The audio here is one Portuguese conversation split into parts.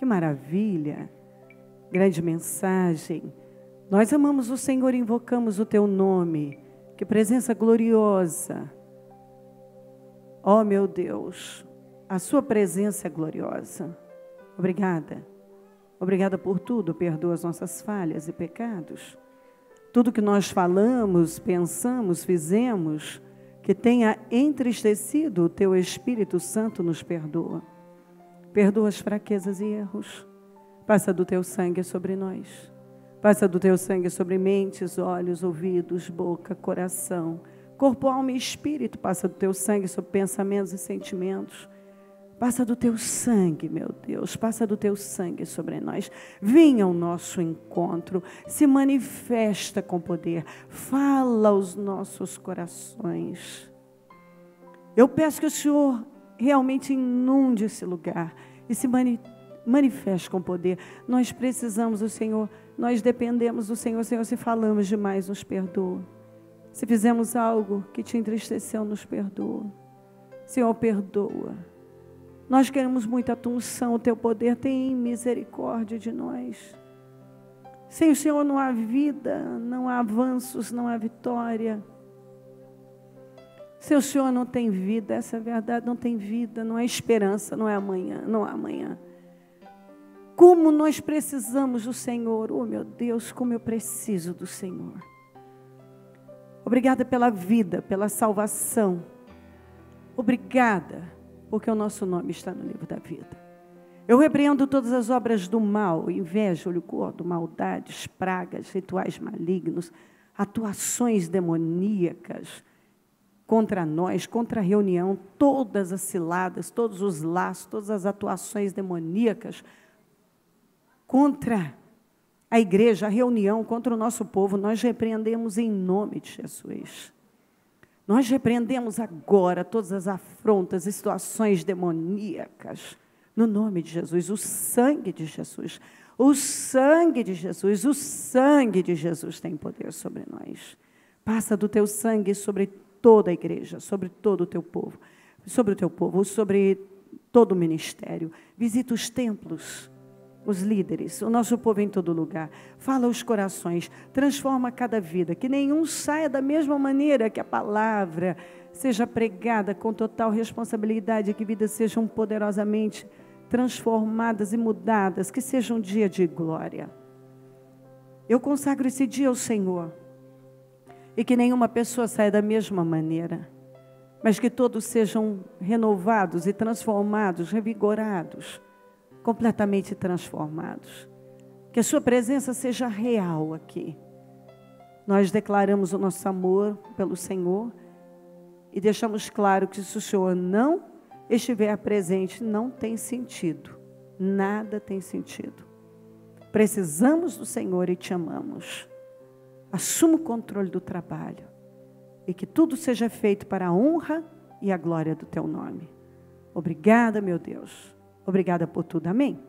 Que maravilha! Grande mensagem. Nós amamos o Senhor e invocamos o Teu nome. Que presença gloriosa. Oh, meu Deus, a Sua presença é gloriosa. Obrigada. Obrigada por tudo. Perdoa as nossas falhas e pecados. Tudo que nós falamos, pensamos, fizemos, que tenha entristecido o Teu Espírito Santo, nos perdoa. Perdoa as fraquezas e erros. Passa do Teu sangue sobre nós. Passa do Teu sangue sobre mentes, olhos, ouvidos, boca, coração, corpo, alma e espírito. Passa do Teu sangue sobre pensamentos e sentimentos. Passa do Teu sangue, meu Deus. Passa do Teu sangue sobre nós. Venha ao nosso encontro. Se manifesta com poder. Fala aos nossos corações. Eu peço que o Senhor realmente inunde esse lugar e se manifeste com poder. Nós precisamos do Senhor, nós dependemos do Senhor. Senhor, se falamos demais, nos perdoa. Se fizemos algo que te entristeceu, nos perdoa. Senhor, perdoa. Nós queremos muita tua unção, o teu poder. Tem misericórdia de nós. Sem o Senhor não há vida, não há avanços, não há vitória. Sem o Senhor não tem vida, essa é a verdade, não tem vida, não há esperança, não é amanhã, não há amanhã. Como nós precisamos do Senhor, oh meu Deus, como eu preciso do Senhor. Obrigada pela vida, pela salvação. Obrigada, porque o nosso nome está no livro da vida. Eu repreendo todas as obras do mal, inveja, olho gordo, maldades, pragas, rituais malignos, atuações demoníacas contra nós, contra a reunião, todas as ciladas, todos os laços, todas as atuações demoníacas contra a igreja, a reunião, contra o nosso povo. Nós repreendemos em nome de Jesus. Nós repreendemos agora todas as afrontas e situações demoníacas, no nome de Jesus. O sangue de Jesus, o sangue de Jesus, o sangue de Jesus tem poder sobre nós. Passa do teu sangue sobre toda a igreja, sobre todo o teu povo, sobre todo o ministério. Visita os templos, os líderes, o nosso povo em todo lugar. Fala aos corações, transforma cada vida, que nenhum saia da mesma maneira, que a palavra seja pregada com total responsabilidade, que vidas sejam poderosamente transformadas e mudadas, que seja um dia de glória. Eu consagro esse dia ao Senhor, e que nenhuma pessoa saia da mesma maneira, mas que todos sejam renovados e transformados, revigorados, completamente transformados. Que a sua presença seja real aqui. Nós declaramos o nosso amor pelo Senhor e deixamos claro que se o Senhor não estiver presente, não tem sentido. Nada tem sentido. Precisamos do Senhor e te amamos. Assuma o controle do trabalho e que tudo seja feito para a honra e a glória do teu nome. Obrigada, meu Deus. Obrigada por tudo. Amém?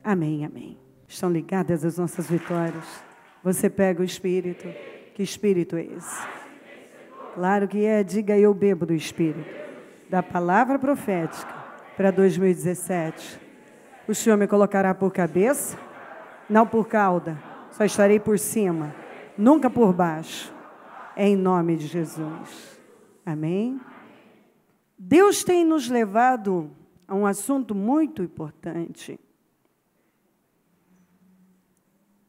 Amém, amém. Estão ligadas as nossas vitórias? Você pega o Espírito. Que Espírito é esse? Claro que é. Diga, eu bebo do Espírito. Da palavra profética para 2017. O Senhor me colocará por cabeça, não por cauda. Só estarei por cima, nunca por baixo. Em nome de Jesus. Amém? Deus tem nos levado a um assunto muito importante,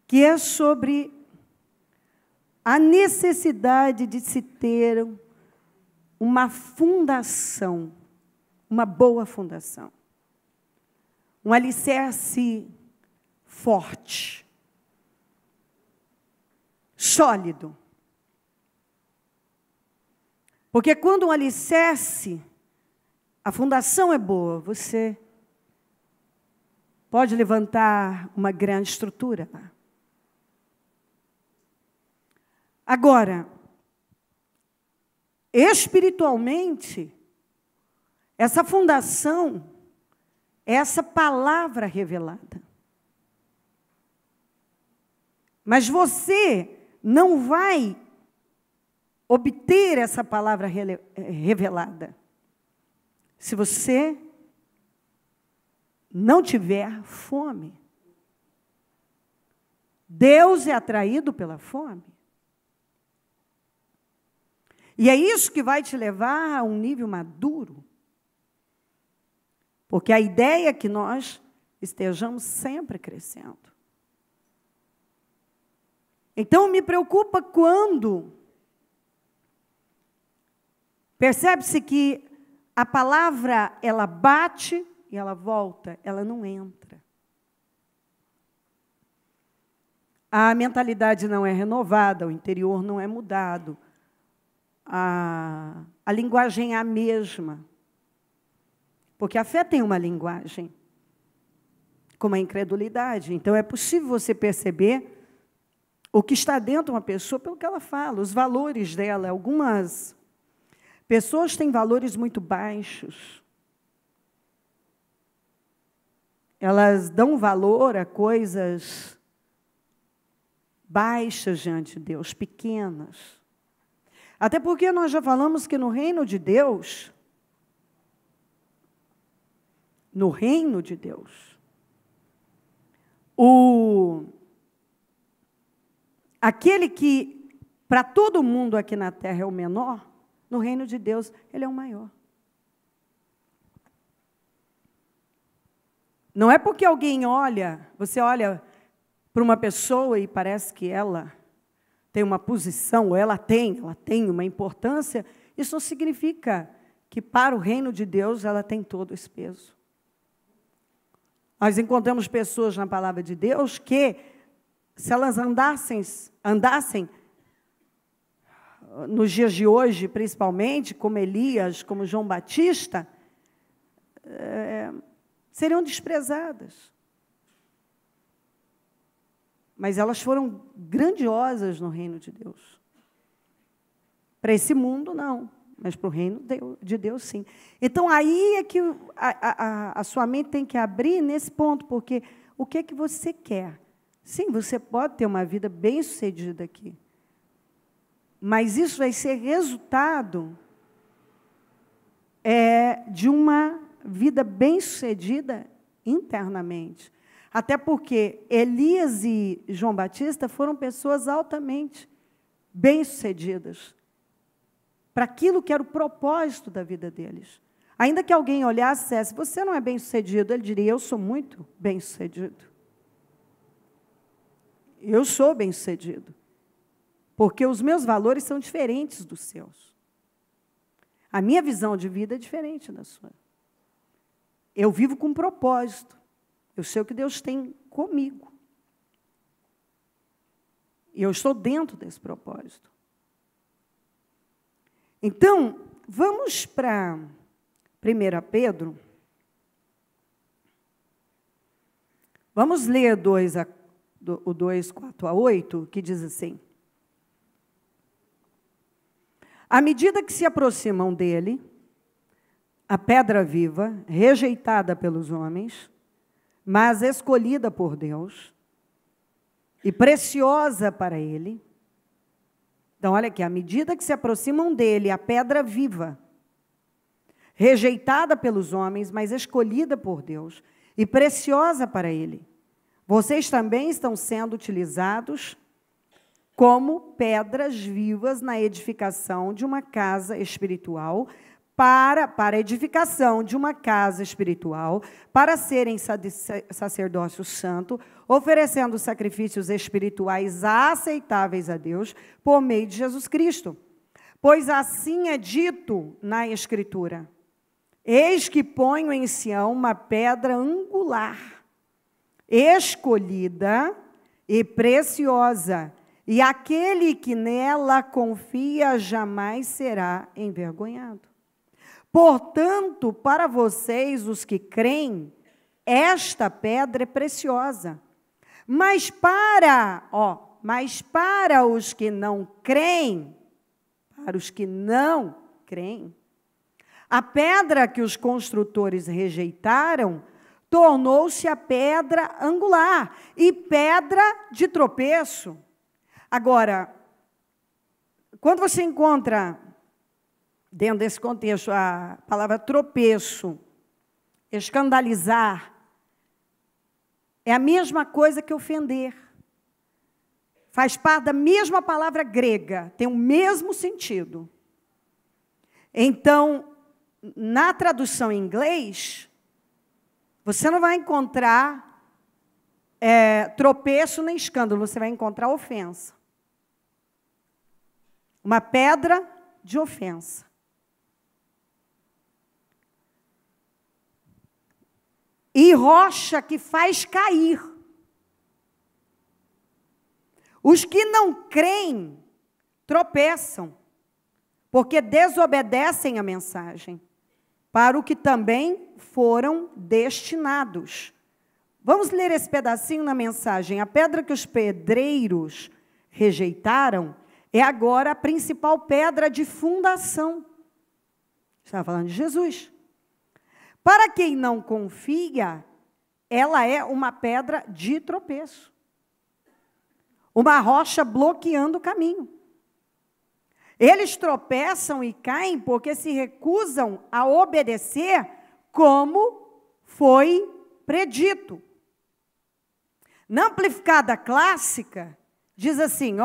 que é sobre a necessidade de se ter uma fundação, uma boa fundação, um alicerce forte, sólido. Porque quando um alicerce, a fundação é boa, você pode levantar uma grande estrutura. Agora, espiritualmente, essa fundação é essa palavra revelada. Mas você não vai obter essa palavra revelada se você não tiver fome. Deus é atraído pela fome. E é isso que vai te levar a um nível maduro. Porque a ideia é que nós estejamos sempre crescendo. Então, me preocupa quando percebe-se que a palavra, ela bate e ela volta, ela não entra. A mentalidade não é renovada, o interior não é mudado. A linguagem é a mesma. Porque a fé tem uma linguagem, como a incredulidade. Então, é possível você perceber o que está dentro de uma pessoa pelo que ela fala, os valores dela. Algumas pessoas têm valores muito baixos. Elas dão valor a coisas baixas diante de Deus, pequenas. Até porque nós já falamos que no reino de Deus, aquele que, para todo mundo aqui na terra, é o menor, no reino de Deus, ele é o maior. Não é porque você olha para uma pessoa e parece que ela tem uma posição, ou ela tem uma importância, isso não significa que para o reino de Deus ela tem todo esse peso. Nós encontramos pessoas na palavra de Deus que, se elas andassem nos dias de hoje, principalmente, como Elias, como João Batista, seriam desprezadas. Mas elas foram grandiosas no reino de Deus. Para esse mundo, não. Mas para o reino de Deus, sim. Então, aí é que a sua mente tem que abrir nesse ponto, porque o que é que você quer? Sim, você pode ter uma vida bem-sucedida aqui. Mas isso vai ser resultado de uma vida bem-sucedida internamente. Até porque Elias e João Batista foram pessoas altamente bem-sucedidas para aquilo que era o propósito da vida deles. Ainda que alguém olhasse e dissesse, você não é bem-sucedido, ele diria, eu sou muito bem-sucedido. Eu sou bem-sucedido. Porque os meus valores são diferentes dos seus. A minha visão de vida é diferente da sua. Eu vivo com propósito. Eu sei o que Deus tem comigo. E eu estou dentro desse propósito. Então, vamos para 1 Pedro. Vamos ler o 2, 4 a 8, que diz assim. À medida que se aproximam dele, a pedra viva, rejeitada pelos homens, mas escolhida por Deus, e preciosa para ele. Então, olha aqui, à medida que se aproximam dele, a pedra viva, rejeitada pelos homens, mas escolhida por Deus, e preciosa para ele. Vocês também estão sendo utilizados como pedras vivas na edificação de uma casa espiritual, para a edificação de uma casa espiritual, para serem sacerdócio santo, oferecendo sacrifícios espirituais aceitáveis a Deus, por meio de Jesus Cristo. Pois assim é dito na Escritura, eis que ponho em Sião uma pedra angular, escolhida e preciosa, e aquele que nela confia jamais será envergonhado. Portanto, para vocês, os que creem, esta pedra é preciosa. Mas para os que não creem, a pedra que os construtores rejeitaram tornou-se a pedra angular e pedra de tropeço. Agora, quando você encontra dentro desse contexto a palavra tropeço, escandalizar, é a mesma coisa que ofender. Faz parte da mesma palavra grega, tem o mesmo sentido. Então, na tradução em inglês, você não vai encontrar tropeço nem escândalo, você vai encontrar ofensa. Uma pedra de ofensa. E rocha que faz cair. Os que não creem tropeçam, porque desobedecem a mensagem, para o que também foram destinados. Vamos ler esse pedacinho na mensagem. A pedra que os pedreiros rejeitaram é agora a principal pedra de fundação. Estava falando de Jesus. Para quem não confia, ela é uma pedra de tropeço. Uma rocha bloqueando o caminho. Eles tropeçam e caem porque se recusam a obedecer como foi predito. Na amplificada clássica, diz assim,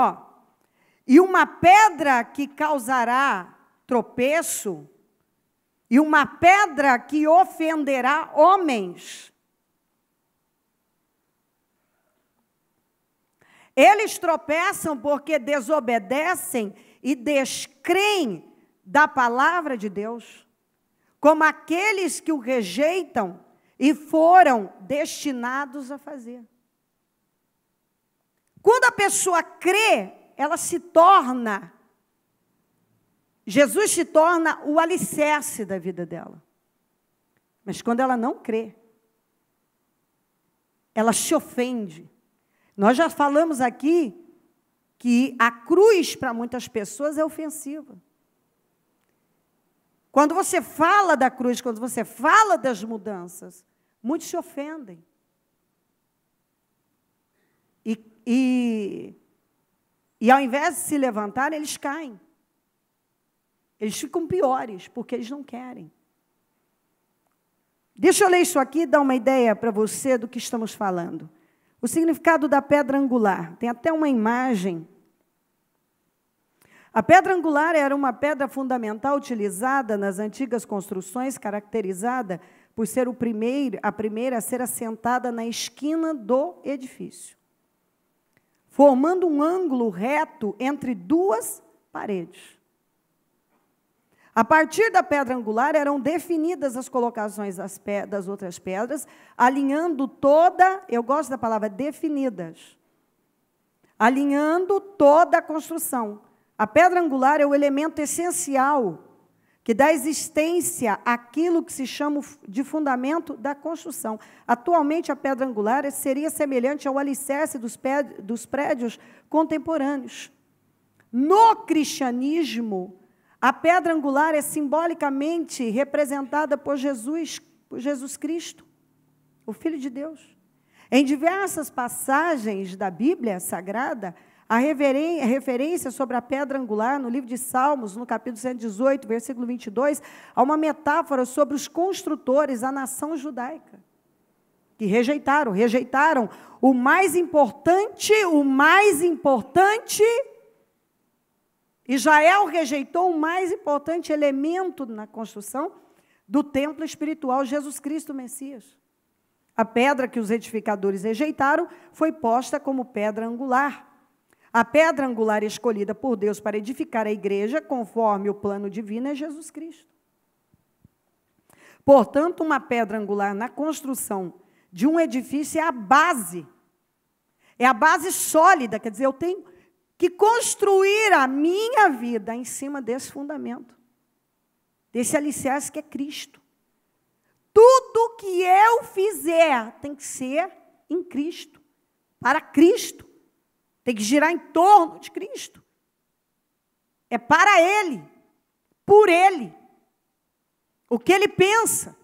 e uma pedra que causará tropeço, e uma pedra que ofenderá homens. Eles tropeçam porque desobedecem e descreem da palavra de Deus, como aqueles que o rejeitam e foram destinados a fazer. Quando a pessoa crê, ela se torna, Jesus se torna o alicerce da vida dela. Mas quando ela não crê, ela se ofende. Nós já falamos aqui que a cruz, para muitas pessoas, é ofensiva. Quando você fala da cruz, quando você fala das mudanças, muitos se ofendem. E ao invés de se levantarem, eles caem. Eles ficam piores, porque eles não querem. Deixa eu ler isso aqui e dar uma ideia para você do que estamos falando. O significado da pedra angular. Tem até uma imagem. A pedra angular era uma pedra fundamental utilizada nas antigas construções, caracterizada por ser a primeira a ser assentada na esquina do edifício, formando um ângulo reto entre duas paredes. A partir da pedra angular eram definidas as colocações das outras pedras, alinhando toda, eu gosto da palavra definidas, alinhando toda a construção. A pedra angular é o elemento essencial que dá existência àquilo que se chama de fundamento da construção. Atualmente, a pedra angular seria semelhante ao alicerce dos prédios contemporâneos. No cristianismo, a pedra angular é simbolicamente representada por Jesus Cristo, o Filho de Deus. Em diversas passagens da Bíblia Sagrada, a referência sobre a pedra angular, no livro de Salmos, no capítulo 118, versículo 22, há uma metáfora sobre os construtores, a nação judaica, que rejeitaram o mais importante, Israel rejeitou o mais importante elemento na construção do templo espiritual, Jesus Cristo, o Messias. A pedra que os edificadores rejeitaram foi posta como pedra angular. A pedra angular escolhida por Deus para edificar a igreja, conforme o plano divino, é Jesus Cristo. Portanto, uma pedra angular na construção de um edifício é a base sólida, quer dizer, eu tenho que construir a minha vida em cima desse fundamento, desse alicerce que é Cristo. Tudo que eu fizer tem que ser em Cristo, para Cristo. Tem que girar em torno de Cristo. É para Ele, por Ele. O que Ele pensa,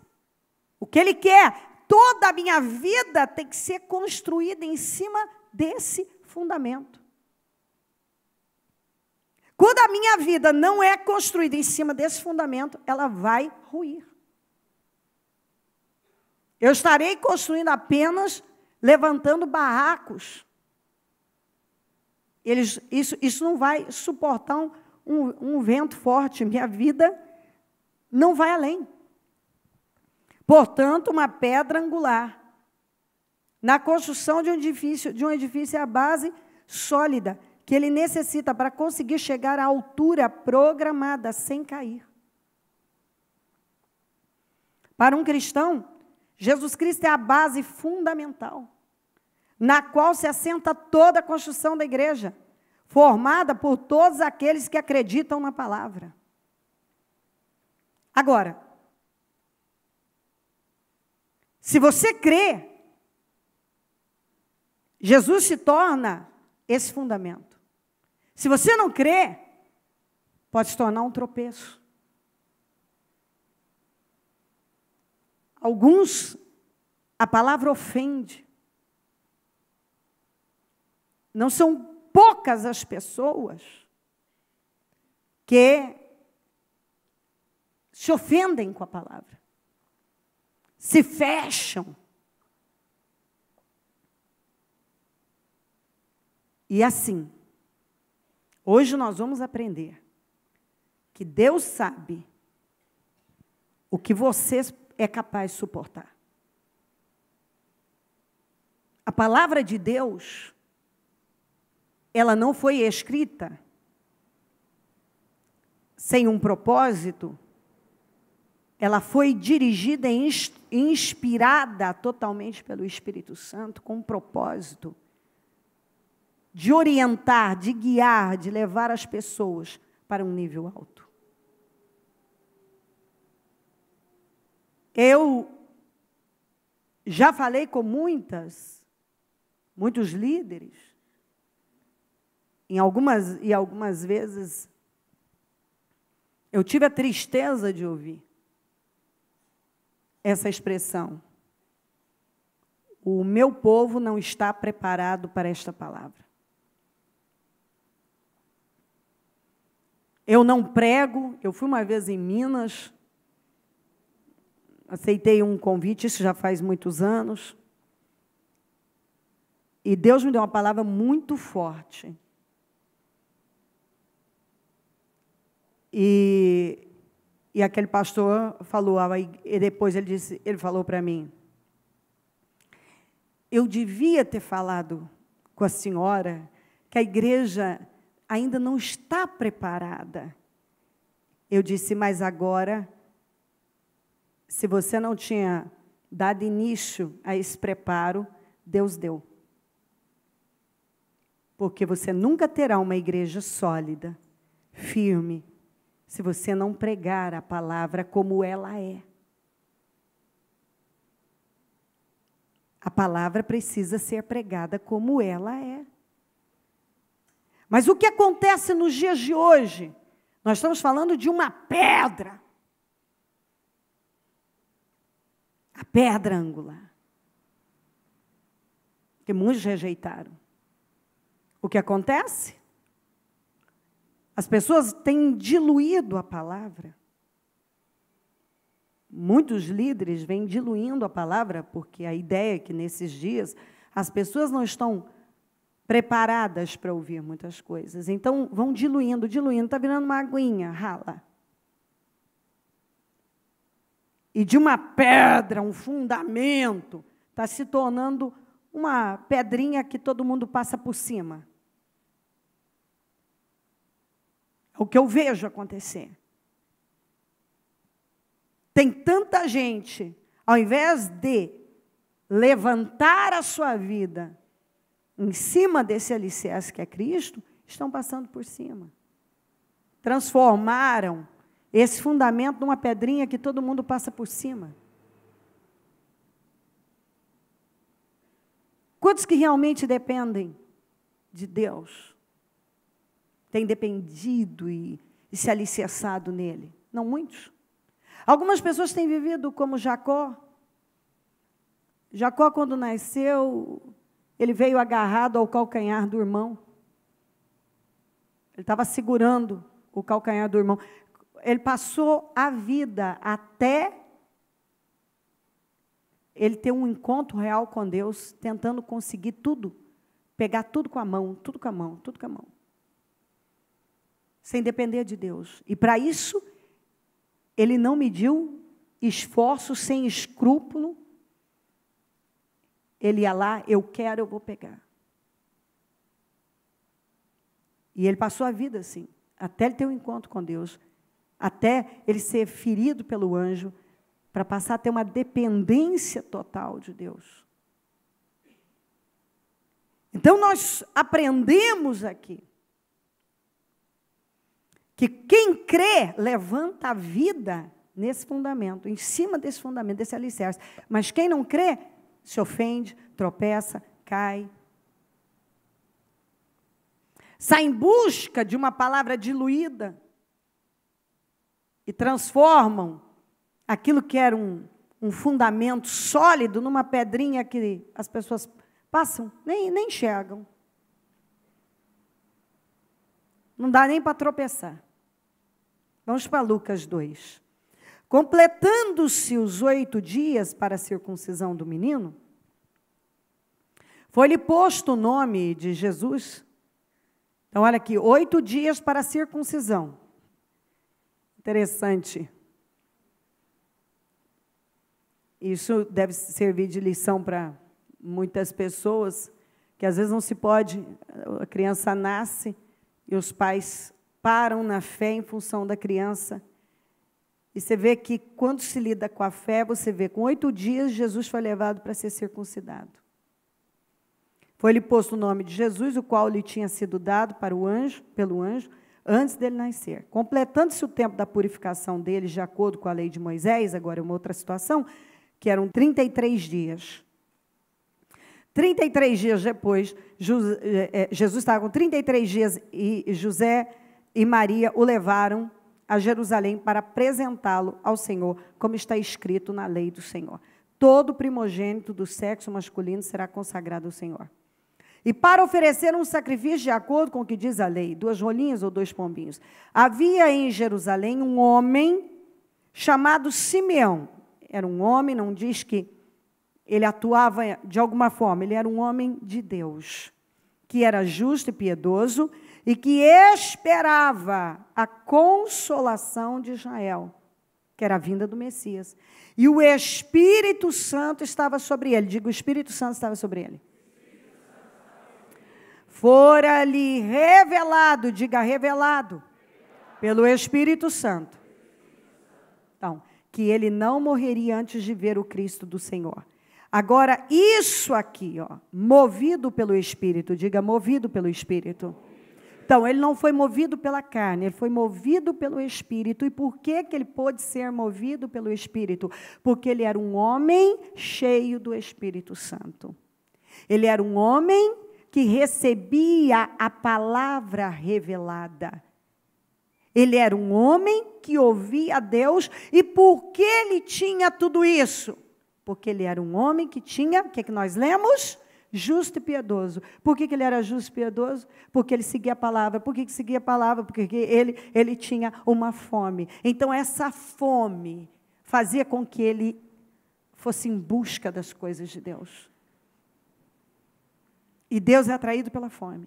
o que Ele quer. Toda a minha vida tem que ser construída em cima desse fundamento. Quando a minha vida não é construída em cima desse fundamento, ela vai ruir. Eu estarei construindo apenas levantando barracos. Isso não vai suportar um vento forte. Minha vida não vai além. Portanto, uma pedra angular. Na construção de um edifício é a base sólida que ele necessita para conseguir chegar à altura programada, sem cair. Para um cristão, Jesus Cristo é a base fundamental, na qual se assenta toda a construção da igreja, formada por todos aqueles que acreditam na palavra. Agora, se você crê, Jesus se torna esse fundamento. Se você não crê, pode se tornar um tropeço. Alguns, a palavra ofende. Não são poucas as pessoas que se ofendem com a palavra, se fecham. E assim, hoje nós vamos aprender que Deus sabe o que você é capaz de suportar. A palavra de Deus, ela não foi escrita sem um propósito, ela foi dirigida e inspirada totalmente pelo Espírito Santo, com um propósito de orientar, de guiar, de levar as pessoas para um nível alto. Eu já falei com muitos líderes, e algumas vezes eu tive a tristeza de ouvir essa expressão: o meu povo não está preparado para esta palavra. Eu não prego. Eu fui uma vez em Minas, aceitei um convite, isso já faz muitos anos, e Deus me deu uma palavra muito forte. E aquele pastor falou, e depois ele falou para mim: eu devia ter falado com a senhora que a igreja ainda não está preparada. Eu disse: mas agora, se você não tinha dado início a esse preparo, Deus deu. Porque você nunca terá uma igreja sólida, firme, se você não pregar a palavra como ela é. A palavra precisa ser pregada como ela é. Mas o que acontece nos dias de hoje? Nós estamos falando de uma pedra. A pedra angular. Que muitos rejeitaram. O que acontece? As pessoas têm diluído a palavra. Muitos líderes vêm diluindo a palavra, porque a ideia é que, nesses dias, as pessoas não estão preparadas para ouvir muitas coisas. Então, vão diluindo, está virando uma aguinha rala. E de uma pedra, um fundamento, está se tornando uma pedrinha que todo mundo passa por cima. É o que eu vejo acontecer. Tem tanta gente, ao invés de levantar a sua vida em cima desse alicerce que é Cristo, estão passando por cima. Transformaram esse fundamento numa pedrinha que todo mundo passa por cima. Quantos que realmente dependem de Deus têm dependido e se alicerçado nele? Não muitos. Algumas pessoas têm vivido como Jacó. Jacó, quando nasceu, ele veio agarrado ao calcanhar do irmão. Ele estava segurando o calcanhar do irmão. Ele passou a vida até ele ter um encontro real com Deus, tentando conseguir tudo, pegar tudo com a mão, tudo com a mão, tudo com a mão. Sem depender de Deus. E para isso, ele não mediu esforço, sem escrúpulo. Ele ia lá, eu quero, eu vou pegar. E ele passou a vida assim, até ele ter um encontro com Deus, até ele ser ferido pelo anjo, para passar a ter uma dependência total de Deus. Então, nós aprendemos aqui que quem crê levanta a vida nesse fundamento, em cima desse fundamento, desse alicerce. Mas quem não crê, se ofende, tropeça, cai. Sai em busca de uma palavra diluída e transformam aquilo que era um fundamento sólido numa pedrinha que as pessoas passam, nem enxergam. Não dá nem para tropeçar. Vamos para Lucas 2. Completando-se os 8 dias para a circuncisão do menino, foi-lhe posto o nome de Jesus. Então, olha aqui, 8 dias para a circuncisão. Interessante. Isso deve servir de lição para muitas pessoas, que às vezes não se pode, a criança nasce e os pais param na fé em função da criança. E você vê que quando se lida com a fé, você vê, com 8 dias, Jesus foi levado para ser circuncidado. Foi-lhe posto o nome de Jesus, o qual lhe tinha sido dado pelo anjo, antes dele nascer. Completando-se o tempo da purificação dele, de acordo com a lei de Moisés, agora é uma outra situação, que eram 33 dias. 33 dias depois, Jesus estava com 33 dias e José e Maria o levaram a Jerusalém para apresentá-lo ao Senhor, como está escrito na lei do Senhor. Todo primogênito do sexo masculino será consagrado ao Senhor. E para oferecer um sacrifício de acordo com o que diz a lei, 2 rolinhas ou 2 pombinhos. Havia em Jerusalém um homem chamado Simeão. Era um homem, não diz que ele atuava de alguma forma, ele era um homem de Deus, que era justo e piedoso e que esperava a consolação de Israel, que era a vinda do Messias. E o Espírito Santo estava sobre ele. Diga, o Espírito Santo estava sobre ele. Fora-lhe revelado, diga revelado, pelo Espírito Santo. Então, que ele não morreria antes de ver o Cristo do Senhor. Agora, isso aqui, ó, movido pelo Espírito, diga movido pelo Espírito. Então, ele não foi movido pela carne, ele foi movido pelo Espírito. E por que ele pôde ser movido pelo Espírito? Porque ele era um homem cheio do Espírito Santo. Ele era um homem que recebia a palavra revelada. Ele era um homem que ouvia Deus. E por que ele tinha tudo isso? Porque ele era um homem que tinha, o que nós lemos? Justo e piedoso. Por que ele era justo e piedoso? Porque ele seguia a palavra. Por que seguia a palavra? Porque ele tinha uma fome. Então, essa fome fazia com que ele fosse em busca das coisas de Deus. E Deus é atraído pela fome.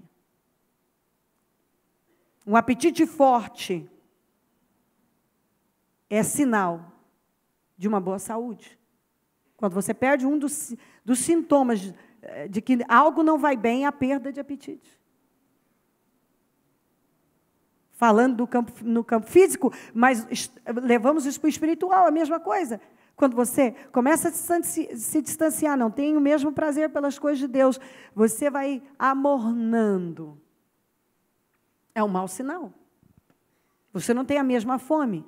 Um apetite forte é sinal de uma boa saúde. Quando você perde um dos sintomas de que algo não vai bem, é a perda de apetite. Falando no campo físico, mas levamos isso para o espiritual, a mesma coisa. Quando você começa a se distanciar, não tem o mesmo prazer pelas coisas de Deus, você vai amornando. É um mau sinal. Você não tem a mesma fome.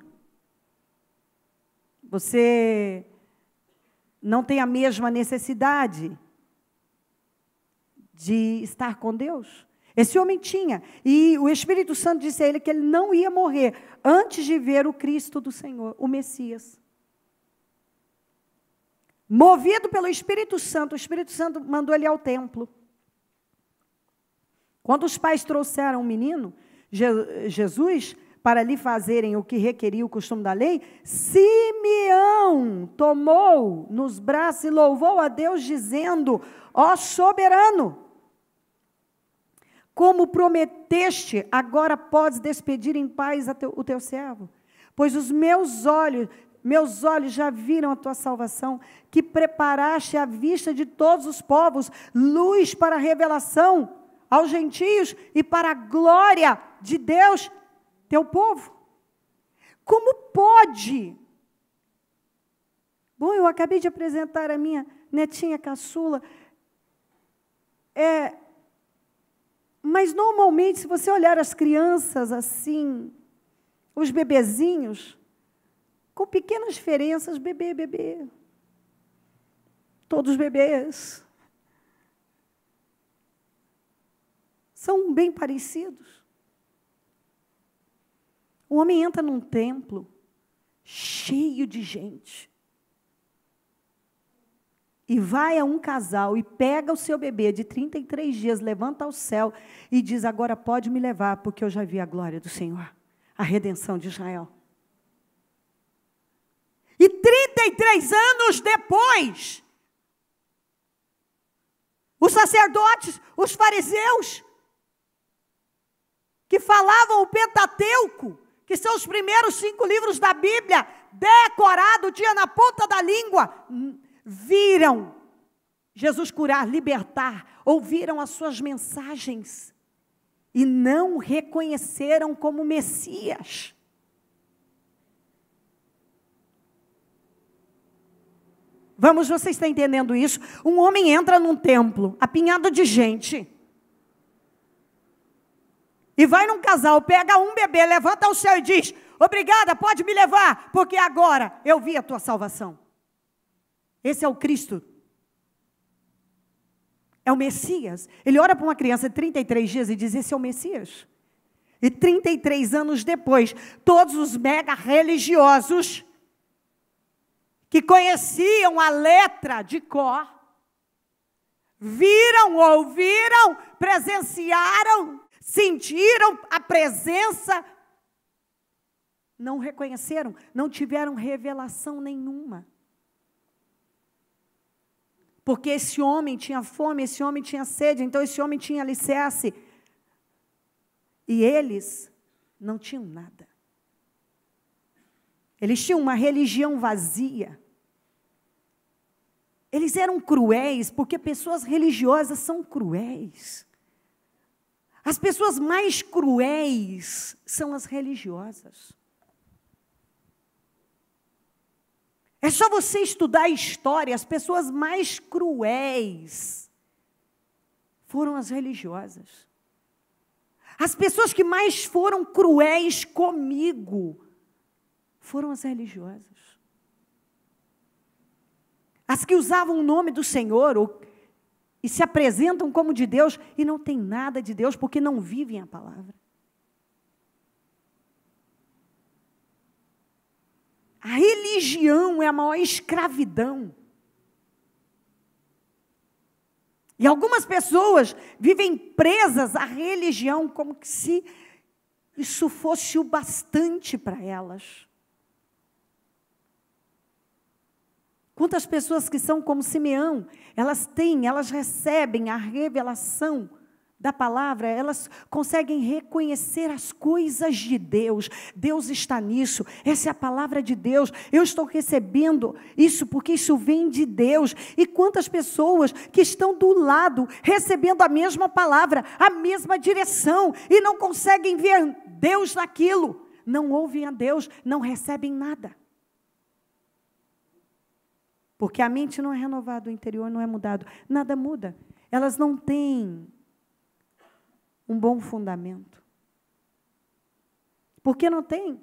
Você não tem a mesma necessidade de estar com Deus. Esse homem tinha. E o Espírito Santo disse a ele que ele não ia morrer antes de ver o Cristo do Senhor, o Messias. Movido pelo Espírito Santo, o Espírito Santo mandou ele ao templo. Quando os pais trouxeram o menino, Jesus, para lhe fazerem o que requeria o costume da lei, Simeão tomou nos braços e louvou a Deus, dizendo: ó soberano, como prometeste, agora podes despedir em paz o teu servo, pois os meus olhos já viram a tua salvação, que preparaste à vista de todos os povos, luz para a revelação aos gentios e para a glória de Deus, teu povo. Como pode? Bom, eu acabei de apresentar a minha netinha caçula. Mas normalmente, se você olhar as crianças assim, os bebezinhos, com pequenas diferenças, bebê. Todos bebês. São bem parecidos. O homem entra num templo cheio de gente. E vai a um casal e pega o seu bebê de 33 dias, levanta ao céu e diz: agora pode me levar, porque eu já vi a glória do Senhor, a redenção de Israel. E 33 anos depois, os sacerdotes, os fariseus, que falavam o Pentateuco, que são os primeiros 5 livros da Bíblia, decorado, tinha na ponta da língua, viram Jesus curar, libertar, ouviram as suas mensagens e não reconheceram como Messias. Vamos, você está entendendo isso? Um homem entra num templo, apinhado de gente, e vai num casal, pega um bebê, levanta ao céu e diz: obrigada, pode me levar, porque agora eu vi a tua salvação. Esse é o Cristo. É o Messias. Ele ora para uma criança de 33 dias e diz: esse é o Messias. E 33 anos depois, todos os mega religiosos que conheciam a letra de cor, viram, ouviram, presenciaram, sentiram a presença, não reconheceram, não tiveram revelação nenhuma. Porque esse homem tinha fome, esse homem tinha sede, então esse homem tinha alicerce. E eles não tinham nada. Eles tinham uma religião vazia. Eles eram cruéis, porque pessoas religiosas são cruéis. As pessoas mais cruéis são as religiosas. É só você estudar a história, as pessoas mais cruéis foram as religiosas. As pessoas que mais foram cruéis comigo foram as religiosas. As que usavam o nome do Senhor e se apresentam como de Deus e não têm nada de Deus porque não vivem a palavra. A religião é a maior escravidão. E algumas pessoas vivem presas à religião como se isso fosse o bastante para elas. Quantas pessoas que são como Simeão, elas recebem a revelação da palavra, elas conseguem reconhecer as coisas de Deus. Deus está nisso, essa é a palavra de Deus. Eu estou recebendo isso porque isso vem de Deus. E quantas pessoas que estão do lado, recebendo a mesma palavra, a mesma direção, e não conseguem ver Deus naquilo, não ouvem a Deus, não recebem nada. Porque a mente não é renovada, o interior não é mudado, nada muda. Elas não têm um bom fundamento. Por que não tem?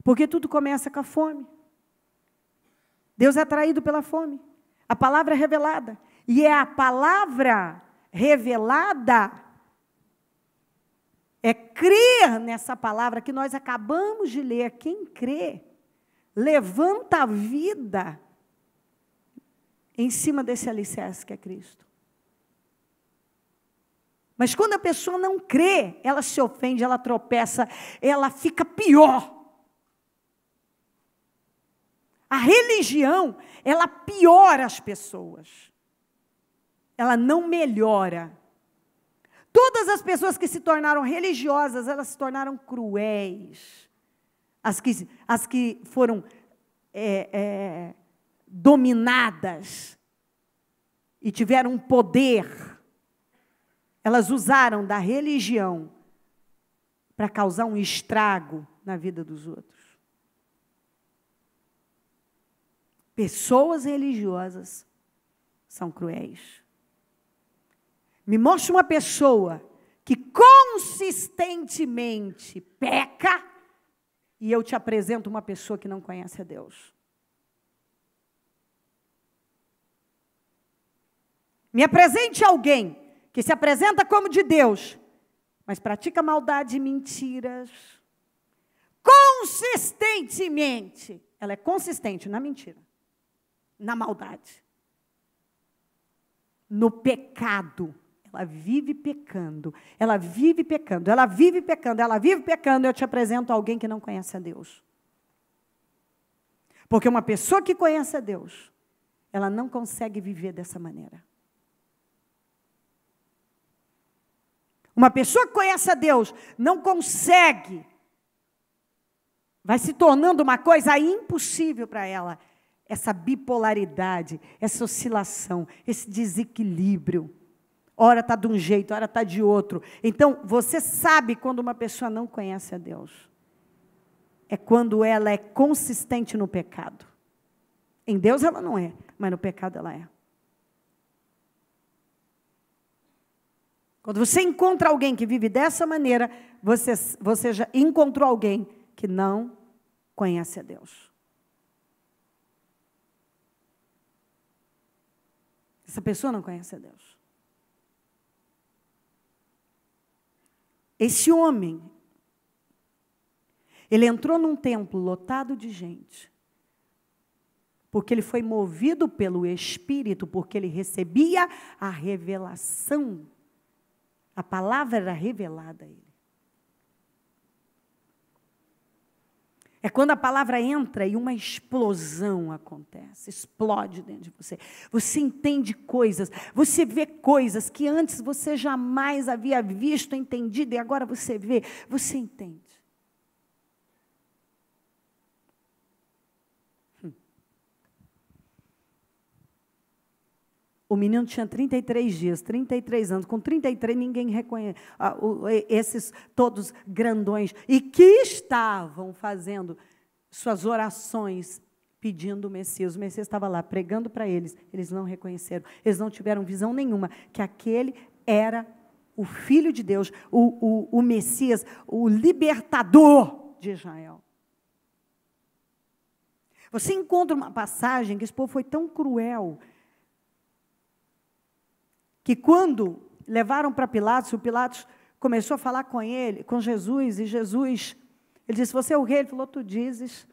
Porque tudo começa com a fome. Deus é atraído pela fome. A palavra é revelada. E é a palavra revelada, é crer nessa palavra que nós acabamos de ler. Quem crê, levanta a vida em cima desse alicerce que é Cristo. Mas quando a pessoa não crê, ela se ofende, ela tropeça, ela fica pior. A religião, ela piora as pessoas. Ela não melhora. Todas as pessoas que se tornaram religiosas, elas se tornaram cruéis. As que foram dominadas e tiveram poder, elas usaram da religião para causar um estrago na vida dos outros. Pessoas religiosas são cruéis. Me mostre uma pessoa que consistentemente peca e eu te apresento uma pessoa que não conhece a Deus. Me apresente alguém que se apresenta como de Deus, mas pratica maldade e mentiras. Consistentemente. Ela é consistente na mentira, na maldade, no pecado. Ela vive pecando, ela vive pecando, ela vive pecando, ela vive pecando. Eu te apresento alguém que não conhece a Deus. Porque uma pessoa que conhece a Deus, ela não consegue viver dessa maneira. Uma pessoa que conhece a Deus não consegue, vai se tornando uma coisa impossível para ela, essa bipolaridade, essa oscilação, esse desequilíbrio. Ora está de um jeito, ora está de outro. Então, você sabe quando uma pessoa não conhece a Deus. É quando ela é consistente no pecado. Em Deus ela não é, mas no pecado ela é. Quando você encontra alguém que vive dessa maneira, você já encontrou alguém que não conhece a Deus. Essa pessoa não conhece a Deus. Esse homem, ele entrou num templo lotado de gente, porque ele foi movido pelo Espírito, porque ele recebia a revelação. A palavra era revelada a ele. É quando a palavra entra e uma explosão acontece, explode dentro de você. Você entende coisas, você vê coisas que antes você jamais havia visto, entendido, e agora você vê, você entende. O menino tinha 33 dias, 33 anos. Com 33, ninguém reconhece. Esses todos grandões. E que estavam fazendo suas orações, pedindo o Messias. O Messias estava lá, pregando para eles. Eles não reconheceram. Eles não tiveram visão nenhuma. Que aquele era o Filho de Deus, o Messias, o libertador de Israel. Você encontra uma passagem que esse povo foi tão cruel, que quando levaram para Pilatos, o Pilatos começou a falar com ele, com Jesus, e Jesus, ele disse, você é o rei? Ele falou, tu dizes.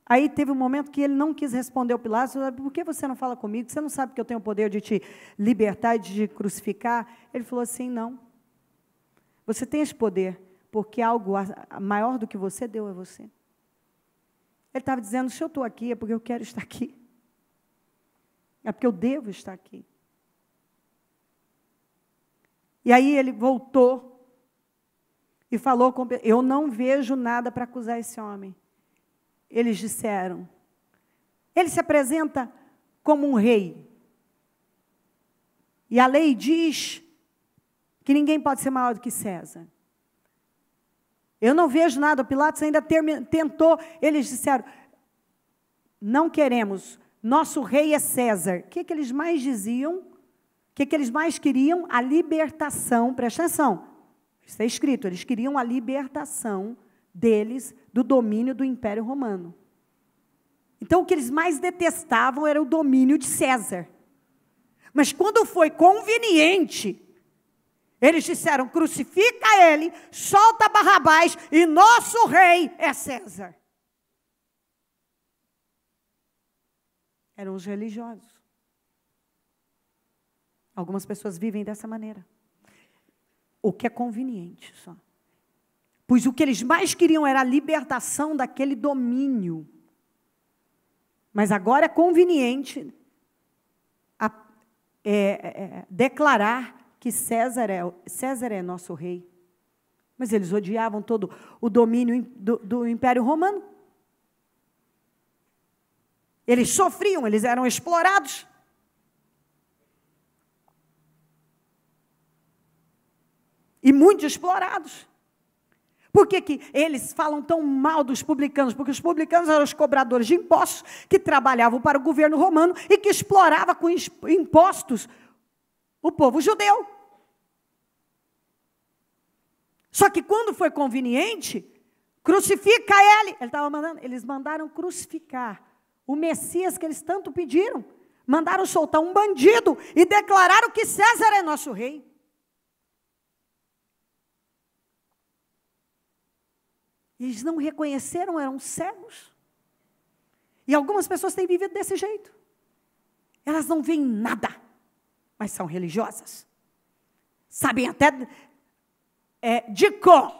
Aí teve um momento que ele não quis responder ao Pilatos, por que você não fala comigo? Você não sabe que eu tenho o poder de te libertar e de te crucificar? Ele falou assim, não. Você tem esse poder, porque algo maior do que você deu a você. Ele estava dizendo, se eu estou aqui, é porque eu quero estar aqui. É porque eu devo estar aqui. E aí ele voltou e falou, eu não vejo nada para acusar esse homem. Eles disseram, ele se apresenta como um rei. E a lei diz que ninguém pode ser maior do que César. Eu não vejo nada, o Pilatos ainda tentou, eles disseram, não queremos, nosso rei é César. O que eles mais diziam? O que eles mais queriam? A libertação, presta atenção, está escrito, eles queriam a libertação deles do domínio do Império Romano. Então, o que eles mais detestavam era o domínio de César. Mas quando foi conveniente, eles disseram, crucifica ele, solta Barrabás e nosso rei é César. Eram os religiosos. Algumas pessoas vivem dessa maneira. o que é conveniente só. Pois o que eles mais queriam era a libertação daquele domínio. Mas agora é conveniente declarar que César é nosso rei. Mas eles odiavam todo o domínio do Império Romano. Eles sofriam, eles eram explorados. E muito explorados. Por que eles falam tão mal dos publicanos? Porque os publicanos eram os cobradores de impostos que trabalhavam para o governo romano e que explorava com impostos o povo judeu. Só que quando foi conveniente, crucifica ele. Eles mandaram crucificar o Messias que eles tanto pediram. Mandaram soltar um bandido e declararam que César é nosso rei. Eles não reconheceram, eram cegos. E algumas pessoas têm vivido desse jeito. Elas não veem nada, mas são religiosas. Sabem até de cor.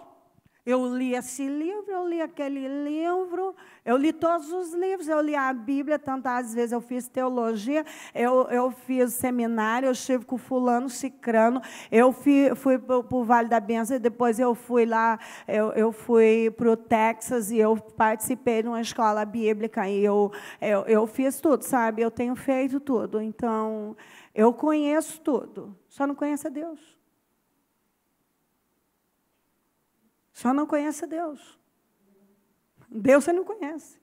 Eu li esse livro, eu li aquele livro, eu li todos os livros, eu li a Bíblia, tantas vezes eu fiz teologia, eu fiz seminário, eu estive com fulano, cicrano, eu fui para o Vale da Benção, e depois eu fui lá, eu fui para o Texas, e eu participei de uma escola bíblica, e eu fiz tudo, sabe? Eu tenho feito tudo, então, eu conheço tudo, só não conheço a Deus. Só não conhece a Deus. Deus você não conhece.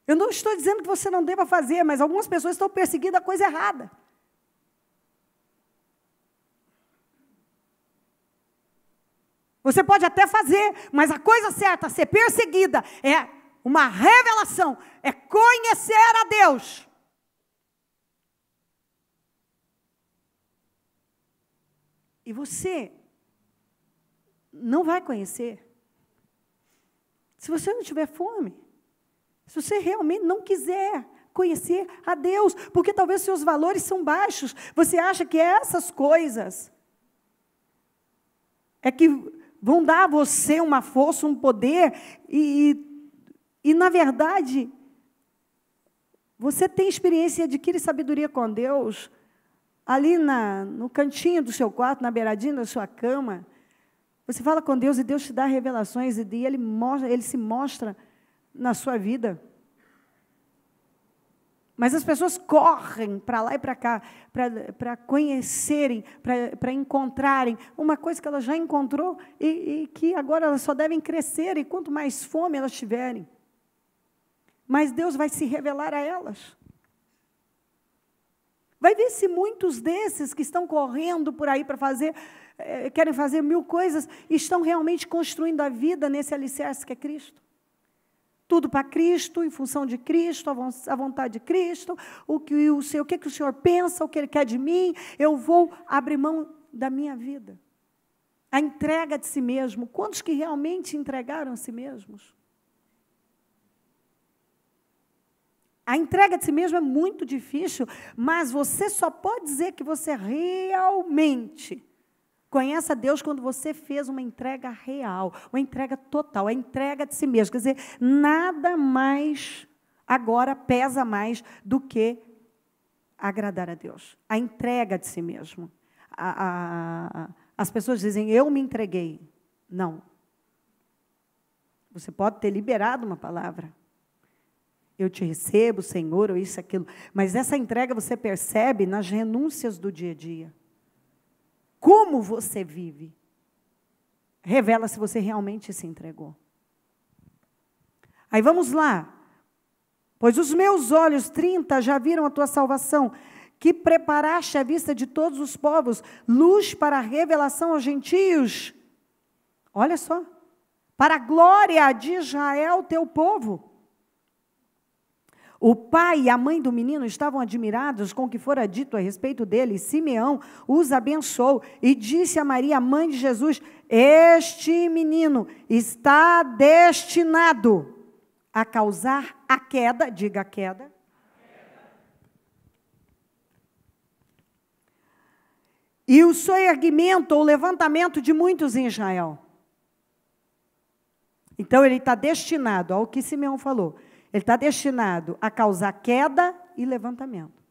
Eu não estou dizendo que você não deva fazer, mas algumas pessoas estão perseguindo a coisa errada. Você pode até fazer, mas a coisa certa, ser perseguida, é uma revelação, é conhecer a Deus. E você não vai conhecer se você não tiver fome, se você realmente não quiser conhecer a Deus, porque talvez seus valores são baixos, você acha que essas coisas é que vão dar a você uma força, um poder, e na verdade, você tem experiência e adquire sabedoria com Deus, ali no cantinho do seu quarto, na beiradinha da sua cama. Você fala com Deus e Deus te dá revelações e Ele se mostra na sua vida. Mas as pessoas correm para lá e para cá, para conhecerem, para encontrarem uma coisa que ela já encontrou e que agora elas só devem crescer, e quanto mais fome elas tiverem, mais Deus vai se revelar a elas. Vai ver se muitos desses que estão correndo por aí para querem fazer 1000 coisas, estão realmente construindo a vida nesse alicerce que é Cristo. Tudo para Cristo, em função de Cristo, a vontade de Cristo, o que o Senhor pensa, o que Ele quer de mim, eu vou abrir mão da minha vida. A entrega de si mesmo. Quantos que realmente entregaram a si mesmos? A entrega de si mesmo é muito difícil, mas você só pode dizer que você realmente conhece a Deus quando você fez uma entrega real, uma entrega total, a entrega de si mesmo. Quer dizer, nada mais agora pesa mais do que agradar a Deus. A entrega de si mesmo. As pessoas dizem, eu me entreguei. Não. Você pode ter liberado uma palavra. Eu te recebo, Senhor, ou isso, aquilo. Mas essa entrega você percebe nas renúncias do dia a dia. Como você vive, revela se você realmente se entregou. Aí vamos lá. Pois os meus olhos, 30, já viram a tua salvação, que preparaste à vista de todos os povos, luz para a revelação aos gentios. Olha só. Para a glória de Israel, teu povo. O pai e a mãe do menino estavam admirados com o que fora dito a respeito dele. Simeão os abençoou e disse a Maria, mãe de Jesus, este menino está destinado a causar a queda, diga a queda, e o soerguimento ou levantamento de muitos em Israel. Então, ele está destinado, ao que Simeão falou, ele está destinado a causar queda e levantamento.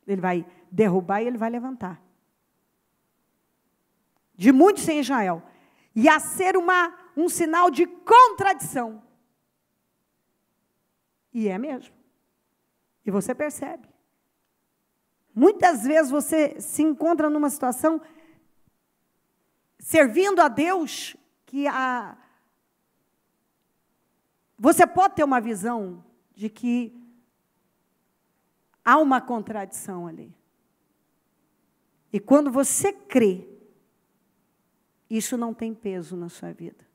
Ele vai derrubar e ele vai levantar. De muitos em Israel. E a ser um sinal de contradição. E é mesmo. E você percebe. Muitas vezes você se encontra numa situação servindo a Deus que você pode ter uma visão de que há uma contradição ali. E quando você crê, isso não tem peso na sua vida.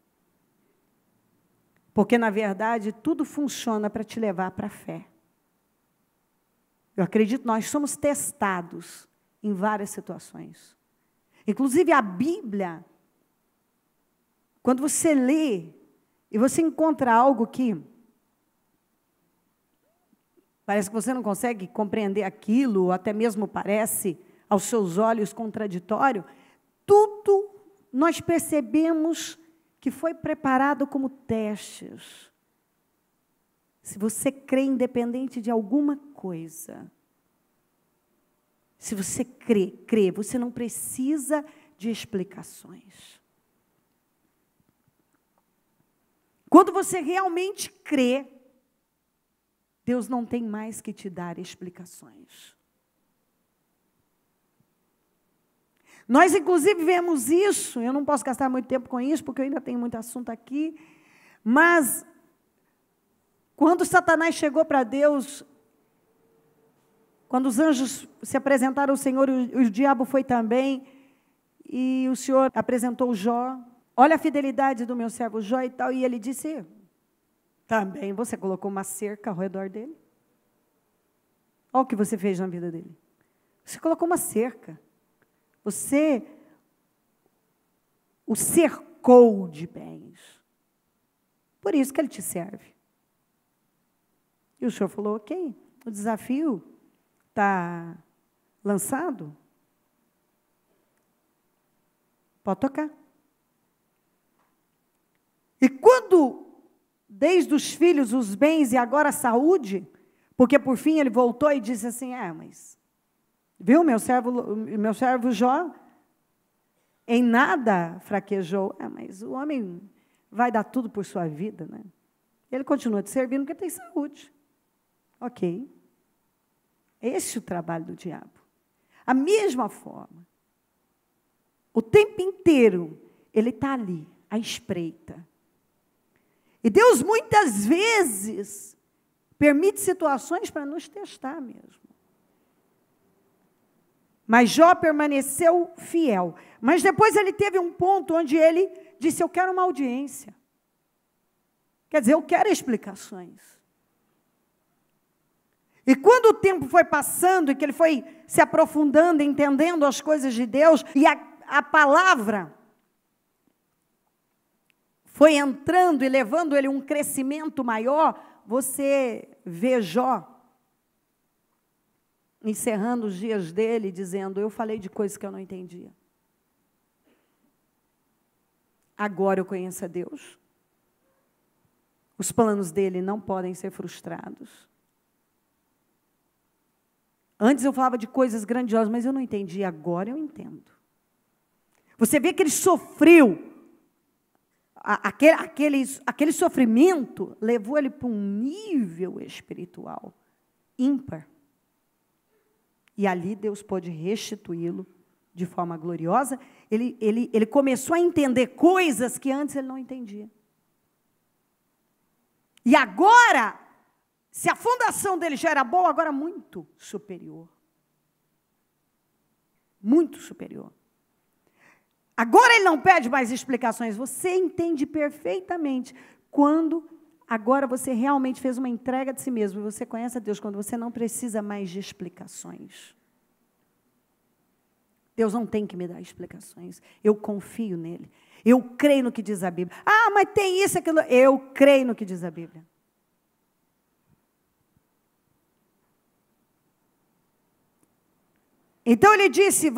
Porque, na verdade, tudo funciona para te levar para a fé. Eu acredito, nós somos testados em várias situações. Inclusive, a Bíblia, quando você lê, e você encontra algo que parece que você não consegue compreender aquilo, ou até mesmo parece, aos seus olhos, contraditório, tudo nós percebemos que foi preparado como testes. Se você crê independente de alguma coisa, se você crê, você não precisa de explicações. Quando você realmente crê, Deus não tem mais que te dar explicações. Nós, inclusive, vemos isso, eu não posso gastar muito tempo com isso, porque eu ainda tenho muito assunto aqui, mas, quando Satanás chegou para Deus, quando os anjos se apresentaram ao Senhor, o diabo foi também, e o Senhor apresentou Jó, olha a fidelidade do meu servo Jó e tal, e ele disse, também você colocou uma cerca ao redor dele? Olha o que você fez na vida dele. Você colocou uma cerca. Você o cercou de bens. Por isso que ele te serve. E o Senhor falou, ok, o desafio está lançado. Pode tocar. E quando, desde os filhos, os bens e agora a saúde, porque por fim ele voltou e disse assim, mas, viu, meu servo Jó, em nada fraquejou. Mas o homem vai dar tudo por sua vida, né? Ele continua te servindo porque tem saúde. Ok. Esse é o trabalho do diabo. A mesma forma, o tempo inteiro, ele está ali, à espreita. E Deus, muitas vezes, permite situações para nos testar mesmo. Mas Jó permaneceu fiel. Mas depois ele teve um ponto onde ele disse, eu quero uma audiência. Quer dizer, eu quero explicações. E quando o tempo foi passando, e que ele foi se aprofundando, entendendo as coisas de Deus, e a palavra foi entrando e levando ele um crescimento maior, você vê Jó encerrando os dias dele, dizendo, eu falei de coisas que eu não entendia. Agora eu conheço a Deus. Os planos dele não podem ser frustrados. Antes eu falava de coisas grandiosas, mas eu não entendia, agora eu entendo. Você vê que ele sofreu. Aquele sofrimento levou ele para um nível espiritual ímpar. E ali Deus pôde restituí-lo de forma gloriosa. Ele começou a entender coisas que antes ele não entendia. E agora, se a fundação dele já era boa, agora muito superior. Muito superior. Agora ele não pede mais explicações. Você entende perfeitamente quando agora você realmente fez uma entrega de si mesmo. Você conhece a Deus quando você não precisa mais de explicações. Deus não tem que me dar explicações. Eu confio nele. Eu creio no que diz a Bíblia. Mas tem isso, aquilo. Eu creio no que diz a Bíblia. Então ele disse,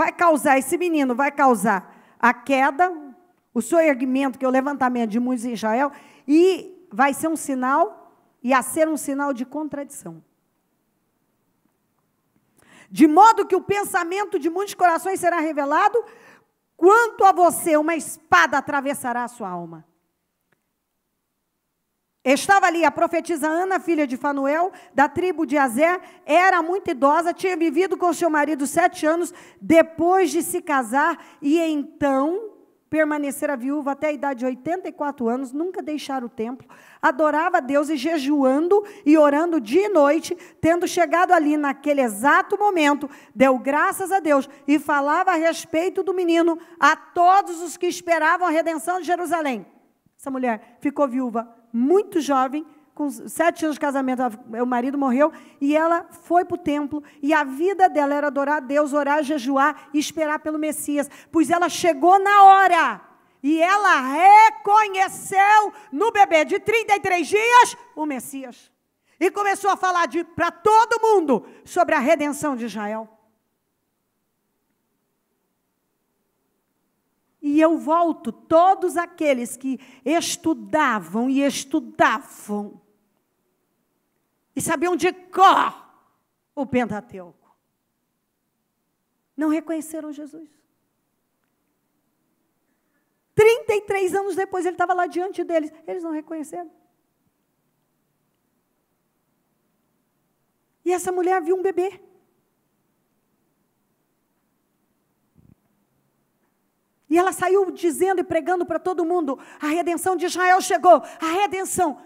esse menino vai causar a queda, o soerguimento, que é o levantamento de muitos em Israel, e vai ser um sinal, e a ser um sinal de contradição. De modo que o pensamento de muitos corações será revelado, quanto a você, uma espada atravessará a sua alma. Estava ali a profetisa Ana, filha de Fanuel, da tribo de Azer, era muito idosa, tinha vivido com seu marido 7 anos, depois de se casar, e então permanecera viúva até a idade de 84 anos, nunca deixara o templo, adorava a Deus e jejuando e orando dia e noite, tendo chegado ali naquele exato momento, deu graças a Deus e falava a respeito do menino a todos os que esperavam a redenção de Jerusalém. Essa mulher ficou viúva muito jovem, com 7 anos de casamento, o marido morreu, e ela foi para o templo, e a vida dela era adorar a Deus, orar, jejuar e esperar pelo Messias, pois ela chegou na hora, e ela reconheceu no bebê de 33 dias o Messias, e começou a falar para todo mundo sobre a redenção de Israel. E eu volto, todos aqueles que estudavam e sabiam de cor o Pentateuco, não reconheceram Jesus. 33 anos depois, ele estava lá diante deles, eles não reconheceram. E essa mulher viu um bebê. E ela saiu dizendo e pregando para todo mundo, a redenção de Israel chegou, a redenção.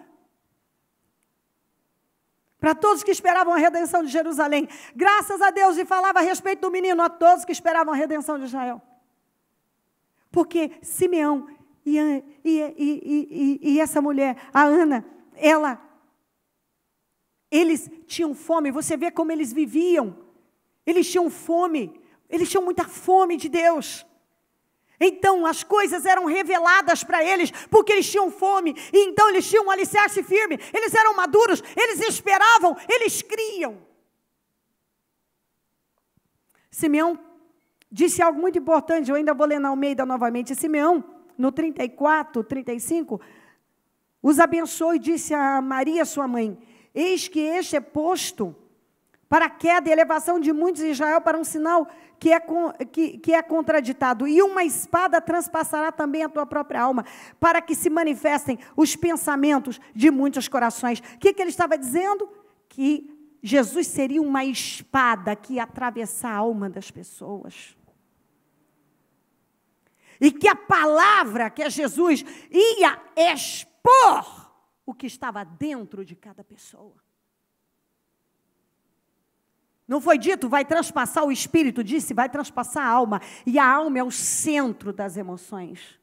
Para todos que esperavam a redenção de Jerusalém. Graças a Deus, e falava a respeito do menino a todos que esperavam a redenção de Israel. Porque Simeão e essa mulher, a Ana, eles tinham fome, você vê como eles viviam. Eles tinham fome, eles tinham muita fome de Deus. Então as coisas eram reveladas para eles, porque eles tinham fome, e então eles tinham um alicerce firme, eles eram maduros, eles esperavam, eles criam. Simeão disse algo muito importante, eu ainda vou ler na Almeida novamente. Simeão, no 34, 35, os abençoou e disse a Maria, sua mãe, eis que este é posto para a queda e elevação de muitos em Israel, para um sinal que é contraditado. E uma espada transpassará também a tua própria alma, para que se manifestem os pensamentos de muitos corações. O que ele estava dizendo? Que Jesus seria uma espada que ia atravessar a alma das pessoas. E que a palavra, que é Jesus, ia expor o que estava dentro de cada pessoa. Não foi dito, vai transpassar o espírito, disse, vai transpassar a alma. E a alma é o centro das emoções.